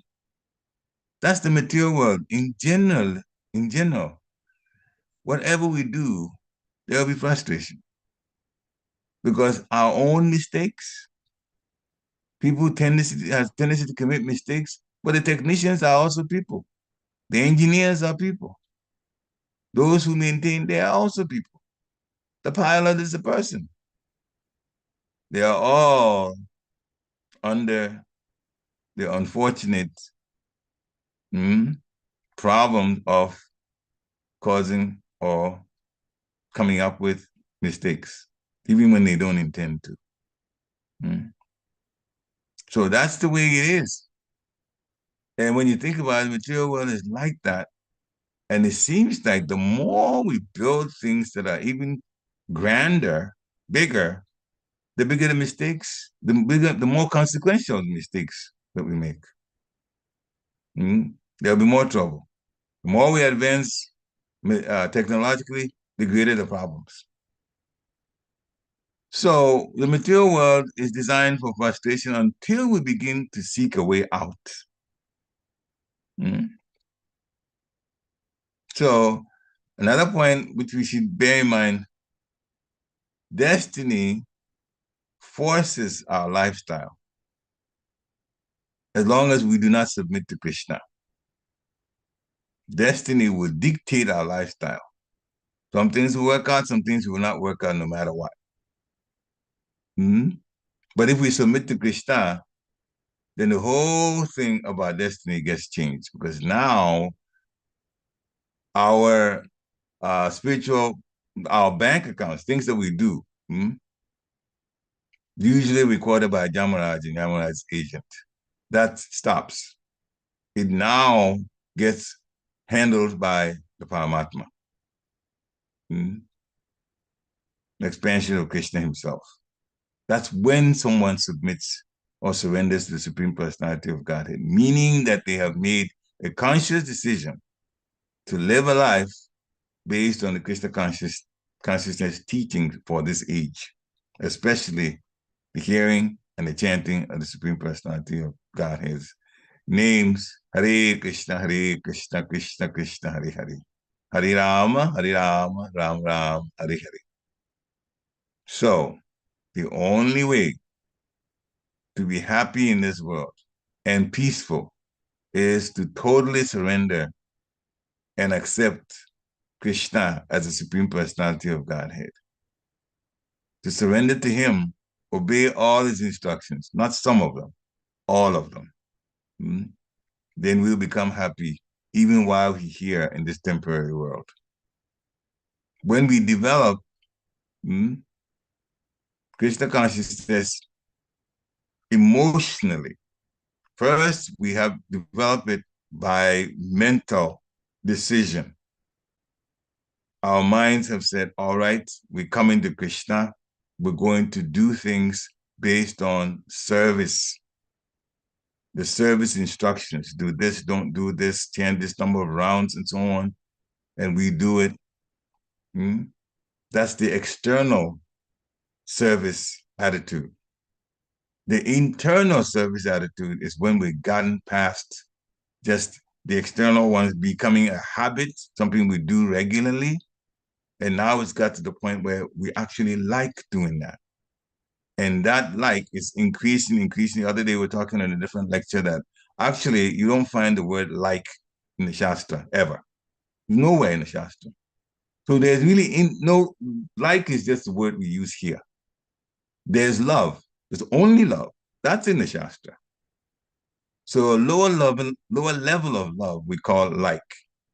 That's the material world. In general, whatever we do, there'll be frustration. Because our own mistakes, people have tendency to commit mistakes, but the technicians are also people. The engineers are people. Those who maintain, they are also people. The pilot is a person. They are all under the unfortunate problem of causing or coming up with mistakes, even when they don't intend to. So that's the way it is. And when you think about it, the material world is like that. And it seems like the more we build things that are even grander, bigger, the bigger the mistakes, the more consequential the mistakes that we make. There'll be more trouble. The more we advance technologically, the greater the problems. So the material world is designed for frustration until we begin to seek a way out. So another point which we should bear in mind, destiny forces our lifestyle as long as we do not submit to Krishna. Destiny will dictate our lifestyle. Some things will work out, some things will not work out no matter what. Hmm? But if we submit to Krishna, then the whole thing about destiny gets changed because now our spiritual, our bank accounts, things that we do, usually recorded by Jamaraj and Jamaraj's agent, that stops. It now gets handled by the Paramatma, the expansion of Krishna himself. That's when someone submits or surrenders to the Supreme Personality of Godhead, meaning that they have made a conscious decision to live a life based on the Krishna consciousness teaching for this age, especially the hearing and the chanting of the Supreme Personality of Godhead's names. Hare Krishna, Krishna Krishna, Hare Hare. Hare Rama, Ram Ram, Hare Hare. So, the only way to be happy in this world and peaceful is to totally surrender and accept Krishna as the Supreme Personality of Godhead. To surrender to him, obey all his instructions, not some of them, all of them. Then we'll become happy even while we're here in this temporary world. When we develop Krishna consciousness emotionally, first we have developed it by mental decision. Our minds have said, all right, we're coming to Krishna. We're going to do things based on service. The service instructions, do this, don't do this, chant this number of rounds and so on. And we do it. That's the external service attitude. The internal service attitude is when we've gotten past just the external ones becoming a habit, something we do regularly. And now it's got to the point where we actually like doing that. And that like is increasing. The other day we were talking in a different lecture that actually you don't find the word like in the Shastra ever. Nowhere in the Shastra. So there's really no, like is just the word we use here. There's love. There's only love. That's in the Shastra. So a lower level of love we call like.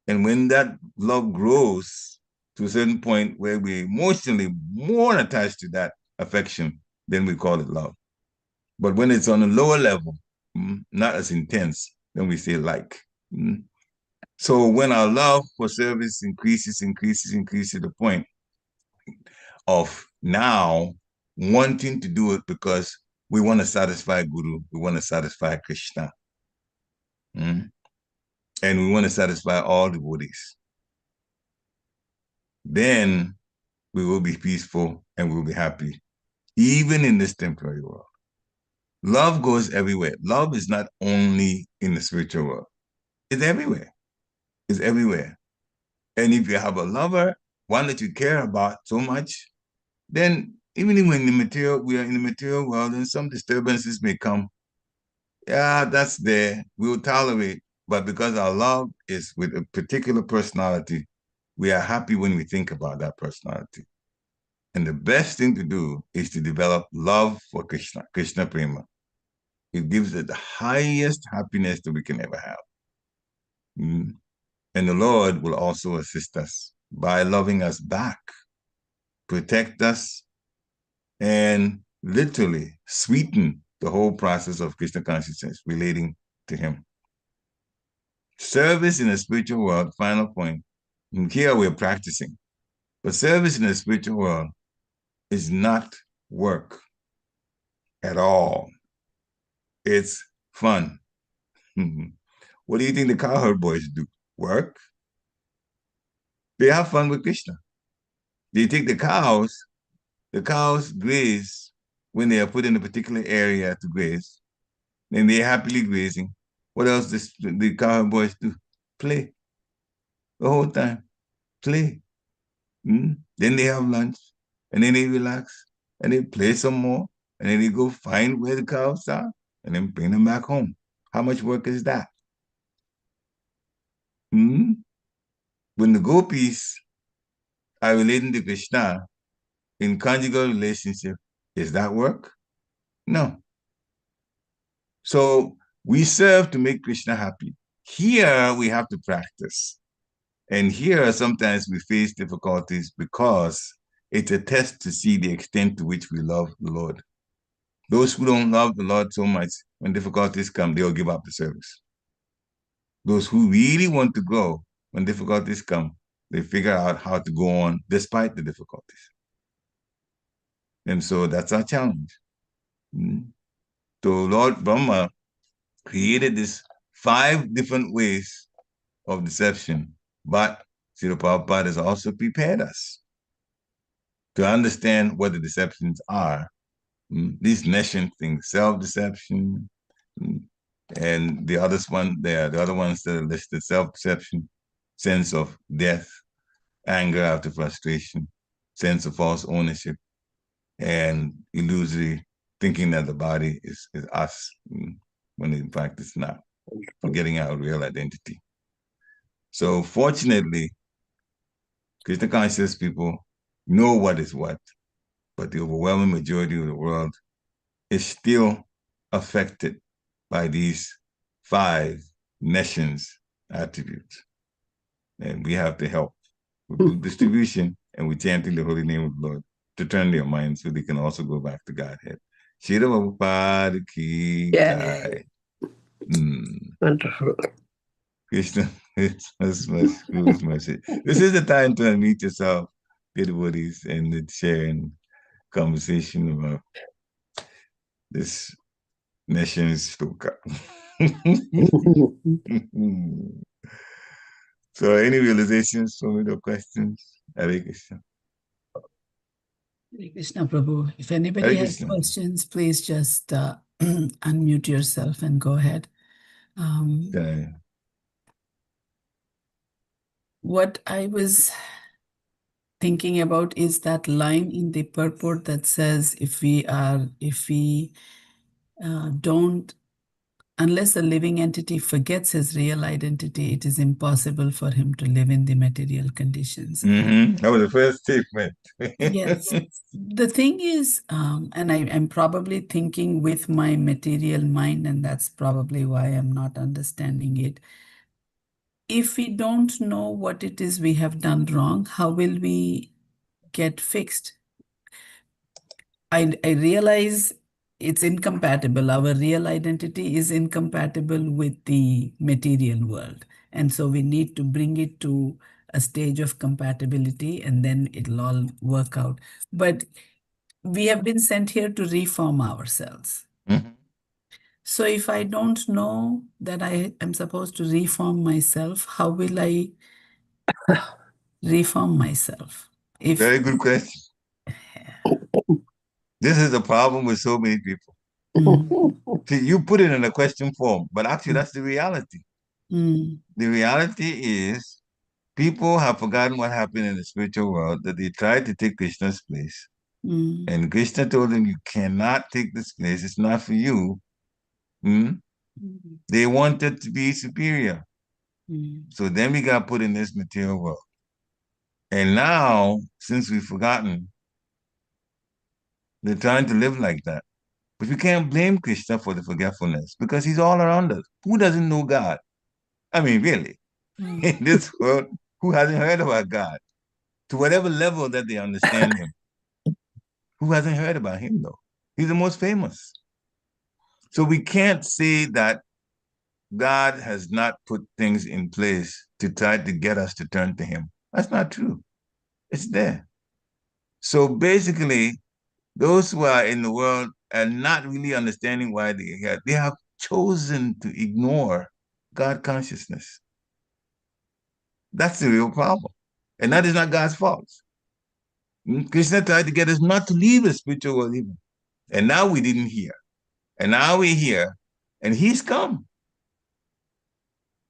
And when that love grows to a certain point where we're emotionally more attached to that affection, then we call it love. But when it's on a lower level, not as intense, then we say like. So when our love for service increases to the point of now wanting to do it because we want to satisfy Guru, we want to satisfy Krishna, and we want to satisfy all devotees, then we will be peaceful and we'll be happy, even in this temporary world. Love goes everywhere. Love is not only in the spiritual world. It's everywhere. It's everywhere. And if you have a lover, one that you care about so much, then even when we are in the material world and some disturbances may come, yeah, that's there. We'll tolerate. But because our love is with a particular personality, we are happy when we think about that personality. And the best thing to do is to develop love for Krishna, Krishna Prema. It gives us the highest happiness that we can ever have. And the Lord will also assist us by loving us back, protect us, and literally sweeten the whole process of Krishna consciousness relating to him. Service in the spiritual world, final point, and here we're practicing, but service in the spiritual world is not work at all. It's fun. What do you think the cowherd boys do? Work? They have fun with Krishna. They take the cows graze when they are put in a particular area to graze, and they're happily grazing. What else does the cowherd boys do? Play. The whole time. Play. Then they have lunch, and then they relax, and they play some more, and then they go find where the cows are, and then bring them back home. How much work is that? When the gopis are relating to Krishna in conjugal relationship. Is that work? No. So we serve to make Krishna happy. Here we have to practice. And here sometimes we face difficulties because it's a test to see the extent to which we love the Lord. Those who don't love the Lord so much, when difficulties come, they'll give up the service. Those who really want to grow, when difficulties come, they figure out how to go on despite the difficulties. And so that's our challenge. So Lord Brahma created these 5 different ways of deception, but Srila Prabhupada has also prepared us to understand what the deceptions are. These nation things, self-deception, and the other ones that are listed: self-deception, sense of death, anger after frustration, sense of false ownership, and illusory thinking that the body is us, when in fact it's not, forgetting our real identity. So fortunately, Krishna conscious people know what is what, but the overwhelming majority of the world is still affected by these 5 nations attributes. And we have to help with good distribution and with chanting the holy name of the Lord to turn their minds so they can also go back to Godhead. Shira Prabhupada ki jai. Wonderful. Krishna, it's much mercy. This is the time to unmute yourself, dear devotees, and sharing conversation about this nation's shloka. So, any realizations from the questions? Hare Krishna. Hare Krishna, Prabhu. If anybody Hare has Krishna. questions, please just unmute yourself and go ahead. Okay. What I was thinking about is that line in the purport that says, if we don't, unless a living entity forgets his real identity, it is impossible for him to live in the material conditions. That was the first statement. Yes. The thing is, and I'm probably thinking with my material mind, and that's probably why I'm not understanding it. If we don't know what it is we have done wrong, how will we get fixed? I realize it's incompatible. Our real identity is incompatible with the material world. And so we need to bring it to a stage of compatibility, and then it'll all work out. But we have been sent here to reform ourselves. So if I don't know that I am supposed to reform myself, how will I reform myself? Very good question. This is a problem with so many people. See, you put it in a question form, but actually that's the reality. The reality is people have forgotten what happened in the spiritual world, that they tried to take Krishna's place. And Krishna told them, you cannot take this place. It's not for you. They wanted to be superior. So then we got put in this material world. And now, since we've forgotten, they're trying to live like that. But we can't blame Krishna for the forgetfulness because he's all around us. Who doesn't know God? I mean, really, in this world, who hasn't heard about God? To whatever level that they understand him. Who hasn't heard about him, though? He's the most famous. So we can't say that God has not put things in place to try to get us to turn to him. That's not true. It's there. So basically, those who are in the world are not really understanding why they have chosen to ignore God consciousness. That's the real problem. And that is not God's fault. Krishna tried to get us not to leave the spiritual world even. And now we didn't hear. And now we're here. And he's come.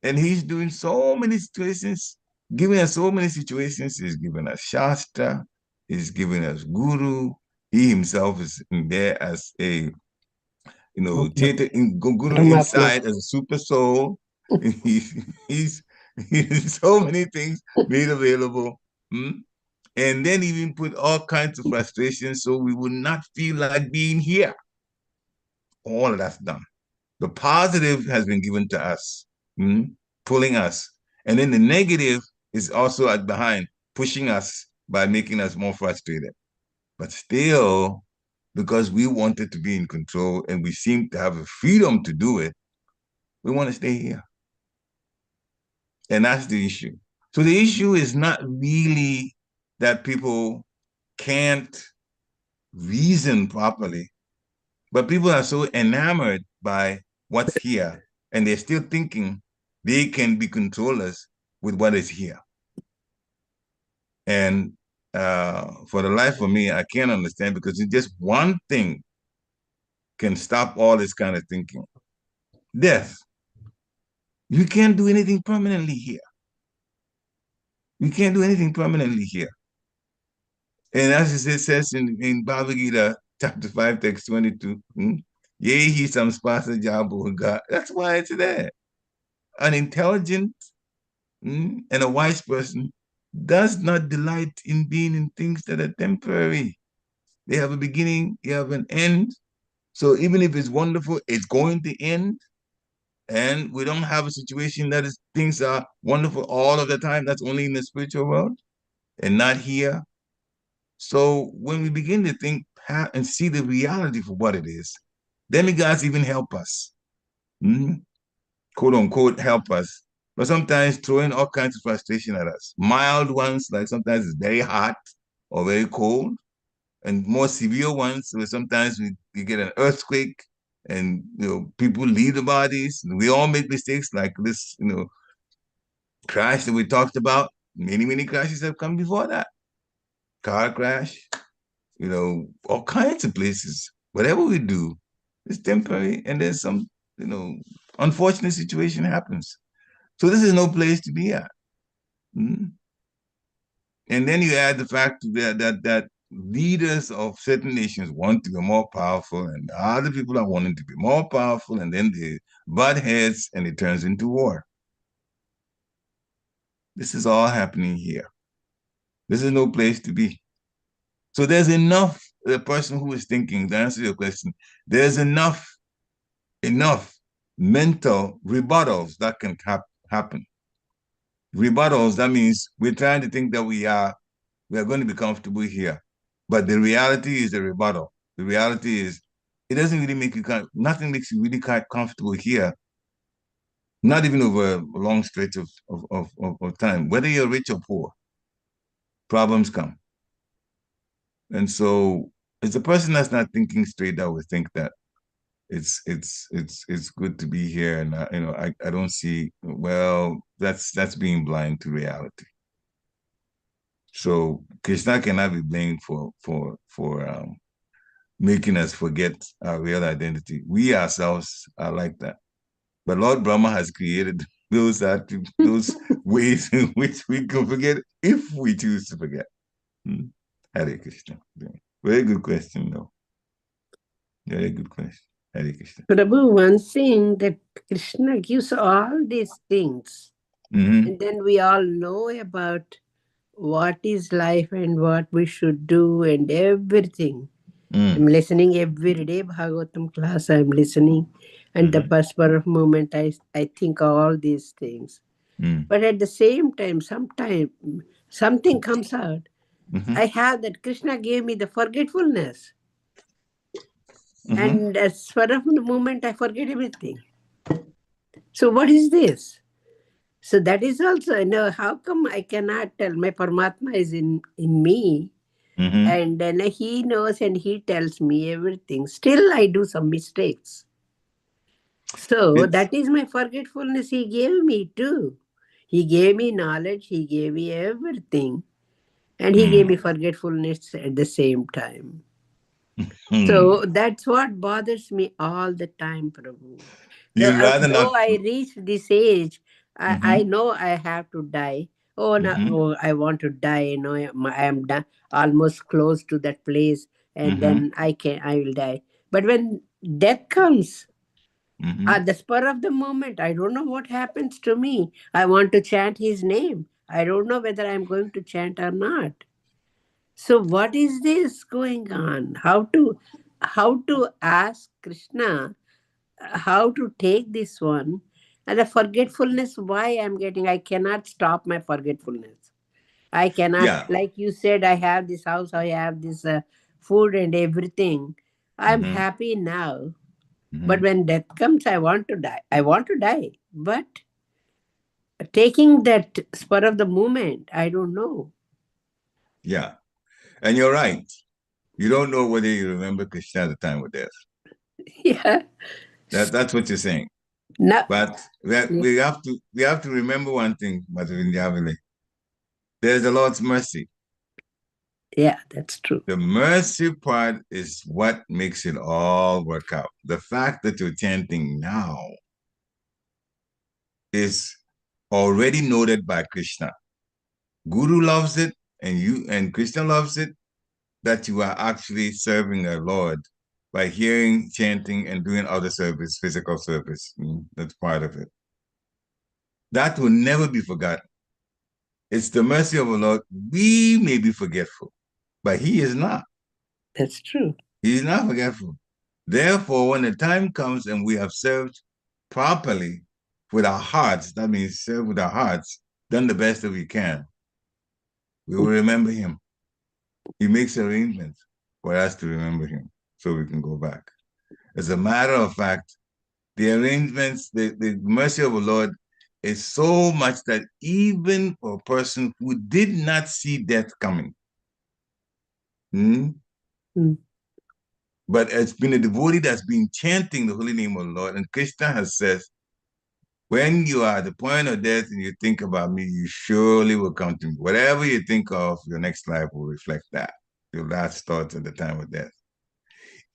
And he's doing so many situations, giving us so many situations. He's given us Shastra. He's given us Guru. He himself is in there as a Guru inside as a super soul. he's so many things made available. And then even put all kinds of frustrations so we would not feel like being here. All of that's done. The positive has been given to us, pulling us. And then the negative is also behind, pushing us by making us more frustrated. But still, because we wanted to be in control and we seem to have the freedom to do it, we want to stay here. And that's the issue. So the issue is not really that people can't reason properly, but people are so enamored by what's here and they're still thinking they can be controllers with what is here. And for the life of me, I can't understand because it's just one thing can stop all this kind of thinking. Death. You can't do anything permanently here. You can't do anything permanently here. And as it says in Bhagavad Gita, chapter 5, text 22, yea, he some spasa jabu God. That's why it's there. An intelligent and a wise person does not delight in being in things that are temporary. They have a beginning, they have an end. So even if it's wonderful, it's going to end. And we don't have a situation that is things are wonderful all of the time. That's only in the spiritual world and not here. So when we begin to think and see the reality for what it is, demigods even help us, quote unquote, help us. But sometimes throwing all kinds of frustration at us. Mild ones, like sometimes it's very hot or very cold, and more severe ones, where sometimes we get an earthquake and people leave the bodies. We all make mistakes like this, crash that we talked about. Many, many crashes have come before that. Car crash, all kinds of places. Whatever we do, it's temporary, and there's some, unfortunate situation happens. So this is no place to be at. And then you add the fact that leaders of certain nations want to be more powerful, and other people are wanting to be more powerful, and then they butt heads, and it turns into war. This is all happening here. This is no place to be. So there's enough, the person who is thinking, to answer your question, there's enough mental rebuttals that can happen. Rebuttals, that means we're trying to think that we are going to be comfortable here. But the reality is the rebuttal. The reality is it doesn't really make you, nothing makes you really quite comfortable here, not even over a long stretch of time. Whether you're rich or poor, problems come. And so it's a person that's not thinking straight that would think that it's good to be here, and I don't see, well, that's being blind to reality. So Krishna cannot be blamed for making us forget our real identity. We ourselves are like that, but Lord Brahma has created those ways in which we can forget if we choose to forget. Hare Krishna. Very good question, though. Very good question. Hare Krishna. Prabhu, one thing that Krishna gives all these things, and then we all know about what is life and what we should do and everything. I'm listening every day, Bhagavatam class I'm listening, and the spur of moment I think all these things. But at the same time, sometimes something comes out. I have that Krishna gave me the forgetfulness. And as spur of the moment, I forget everything. So what is this? So that is also, how come I cannot tell my Paramatma is in me, and then he knows and he tells me everything. Still I do some mistakes. So that is my forgetfulness he gave me too. He gave me knowledge, he gave me everything. And he gave me forgetfulness at the same time. So that's what bothers me all the time, Prabhu. Though I reached this age, I know I have to die. Oh, no, I want to die. I am done, almost close to that place, and then I will die. But when death comes, at the spur of the moment, I don't know what happens to me. I want to chant his name. I don't know whether I'm going to chant or not. So what is this going on? How to ask Krishna how to take this one, and the forgetfulness, why I'm getting, I cannot stop my forgetfulness. I cannot, Yeah. like you said, I have this house, I have this food and everything. I'm Mm-hmm. happy now. Mm-hmm. But when death comes, I want to die. I want to die. But taking that spur of the moment, I don't know. Yeah. And you're right. You don't know whether you remember Krishna at the time of death. Yeah. That's what you're saying. No. But Yeah, we have to remember one thing, Madhavindravili. There's the Lord's mercy. yeah, that's true. The mercy part is what makes it all work out. The fact that you're chanting now is already noted by Krishna. Guru loves it, and you and Krishna loves it, that you are actually serving a Lord by hearing, chanting, and doing other service, physical service. That's part of it. That will never be forgotten. It's the mercy of the Lord. We may be forgetful, but He is not. That's true. He is not forgetful. Therefore, when the time comes and we have served properly with our hearts, that means served with our hearts, done the best that we can, we will remember Him. He makes arrangements for us to remember Him so we can go back. As a matter of fact, the arrangements, the mercy of the Lord is so much that even for a person who did not see death coming, but it's been a devotee that's been chanting the holy name of the Lord, and Krishna has said, when you are at the point of death and you think about me, you surely will come to me. Whatever you think of, your next life will reflect that, your last thoughts at the time of death.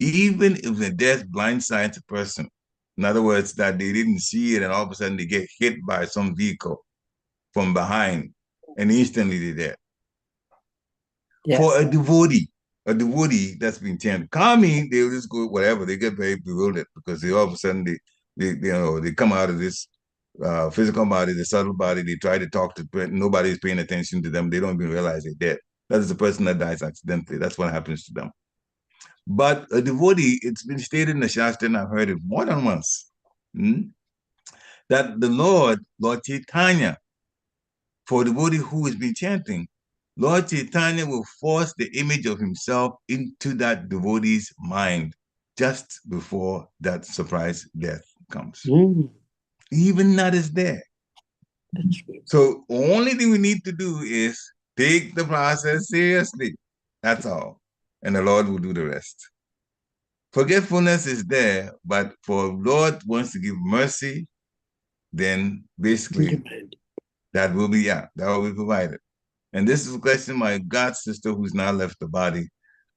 Even if the death blindsides a person, in other words, that they didn't see it and all of a sudden they get hit by some vehicle from behind and instantly they're dead. Yeah. For a devotee that's been chanted, kami, they'll just go whatever. They get very bewildered because they all of a sudden they come out of this physical body, the subtle body. They try to talk to nobody's paying attention to them. They don't even realize they're dead. That is the person that dies accidentally. That's what happens to them. But a devotee, it's been stated in the Shastra, and I've heard it more than once, that the Lord Chaitanya, for a devotee who has been chanting, Lord Chaitanya will force the image of himself into that devotee's mind just before that surprise death comes. Even that is there. So the only thing we need to do is take the process seriously. That's all. And the Lord will do the rest. Forgetfulness is there, but for Lord wants to give mercy, then basically that will be provided. And this is a question my god sister, who's now left the body,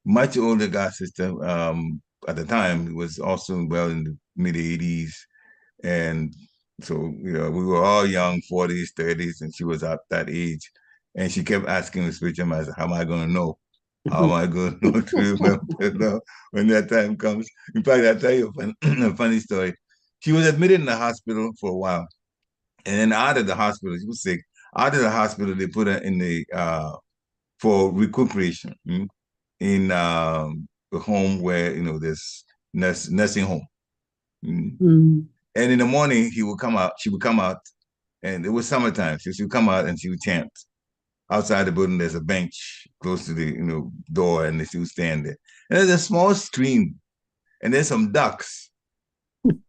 much older god sister, at the time was also well in the mid 80s, and so we were all young, 40s, 30s, and she was at that age, and she kept asking the spiritual master, "How am I going to know? How am I going to know to remember when that time comes?" In fact, I'll tell you a funny story. She was admitted in the hospital for a while, and then out of the hospital, she was sick. Out of the hospital, they put her in the for recuperation in the home where this nursing home. And in the morning, she would come out, and it was summertime, so she would come out and she would chant. Outside the building, there's a bench close to the door, and she would stand there. And there's a small stream, and there's some ducks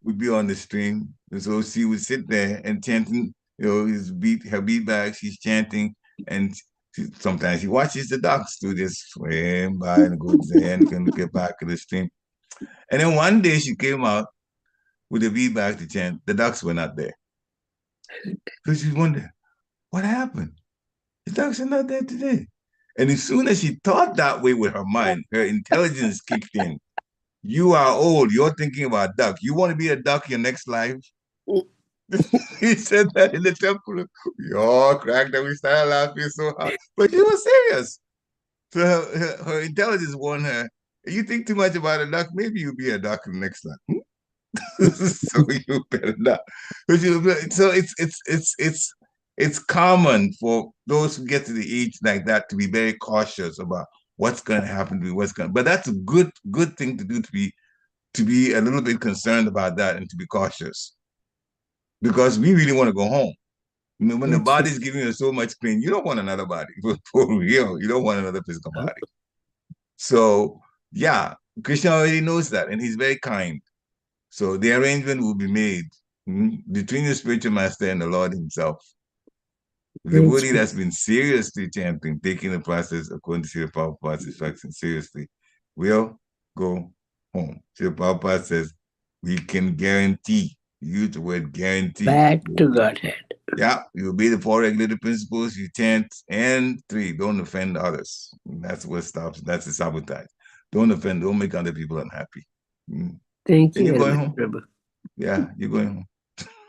would be on the stream, and so she would sit there and chanting, her beat bag. She's chanting, and sometimes she watches the ducks do this, swim by and go to the end and get back to the stream. And then one day she came out with a beat bag to chant. The ducks were not there. So she wondered, what happened? The ducks are not there today. And as soon as she thought that way with her mind, her intelligence kicked in. You are old. You're thinking about duck. You want to be a duck your next life? He said that in the temple. We all cracked and we started laughing so hard. But she was serious. So her intelligence warned her, if you think too much about a duck, maybe you'll be a duck the next time. So you better not. So it's common for those who get to the age like that to be very cautious about what's going to happen to me, but that's a good thing to do, to be a little bit concerned about that and to be cautious, because we really want to go home. When the body's giving you so much pain, you don't want another body. For real, you don't want another physical body. So yeah, Krishna already knows that, and he's very kind. So the arrangement will be made between the spiritual master and the Lord himself. The devotee that's been seriously chanting, taking the process according to Srila Prabhupada's instruction seriously, will go home. Srila Prabhupada says, we can guarantee, use the word guarantee. Back to Godhead. Yeah, you obey the 4 regulated principles, you chant, and 3, don't offend others. That's what stops, that's the sabotage. Don't offend, don't make other people unhappy. Thank you. You're going home? Prabhu. Yeah, you're going home.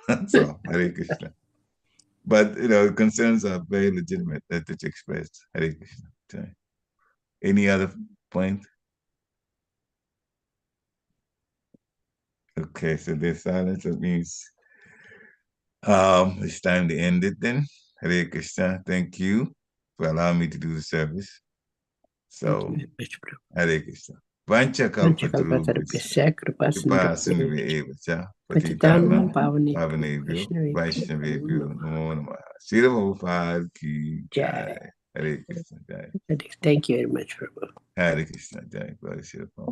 That's all. Hare Krishna. But, concerns are very legitimate that you expressed. Hare Krishna. Any other point? Okay, so there's silence. That means it's time to end it then. Hare Krishna. Thank you for allowing me to do the service. So, Hare Krishna. Vancha kalpatarubhyasya kripa sindhubhyo patitanam pavanebhyo vaishnavebhyo namo namaha. Srila Prabhupada ki jai. Hare Krishna. Jai. Thank you very much, Prabhu. Hare Krishna. Jai. Glory to Srila Prabhupada.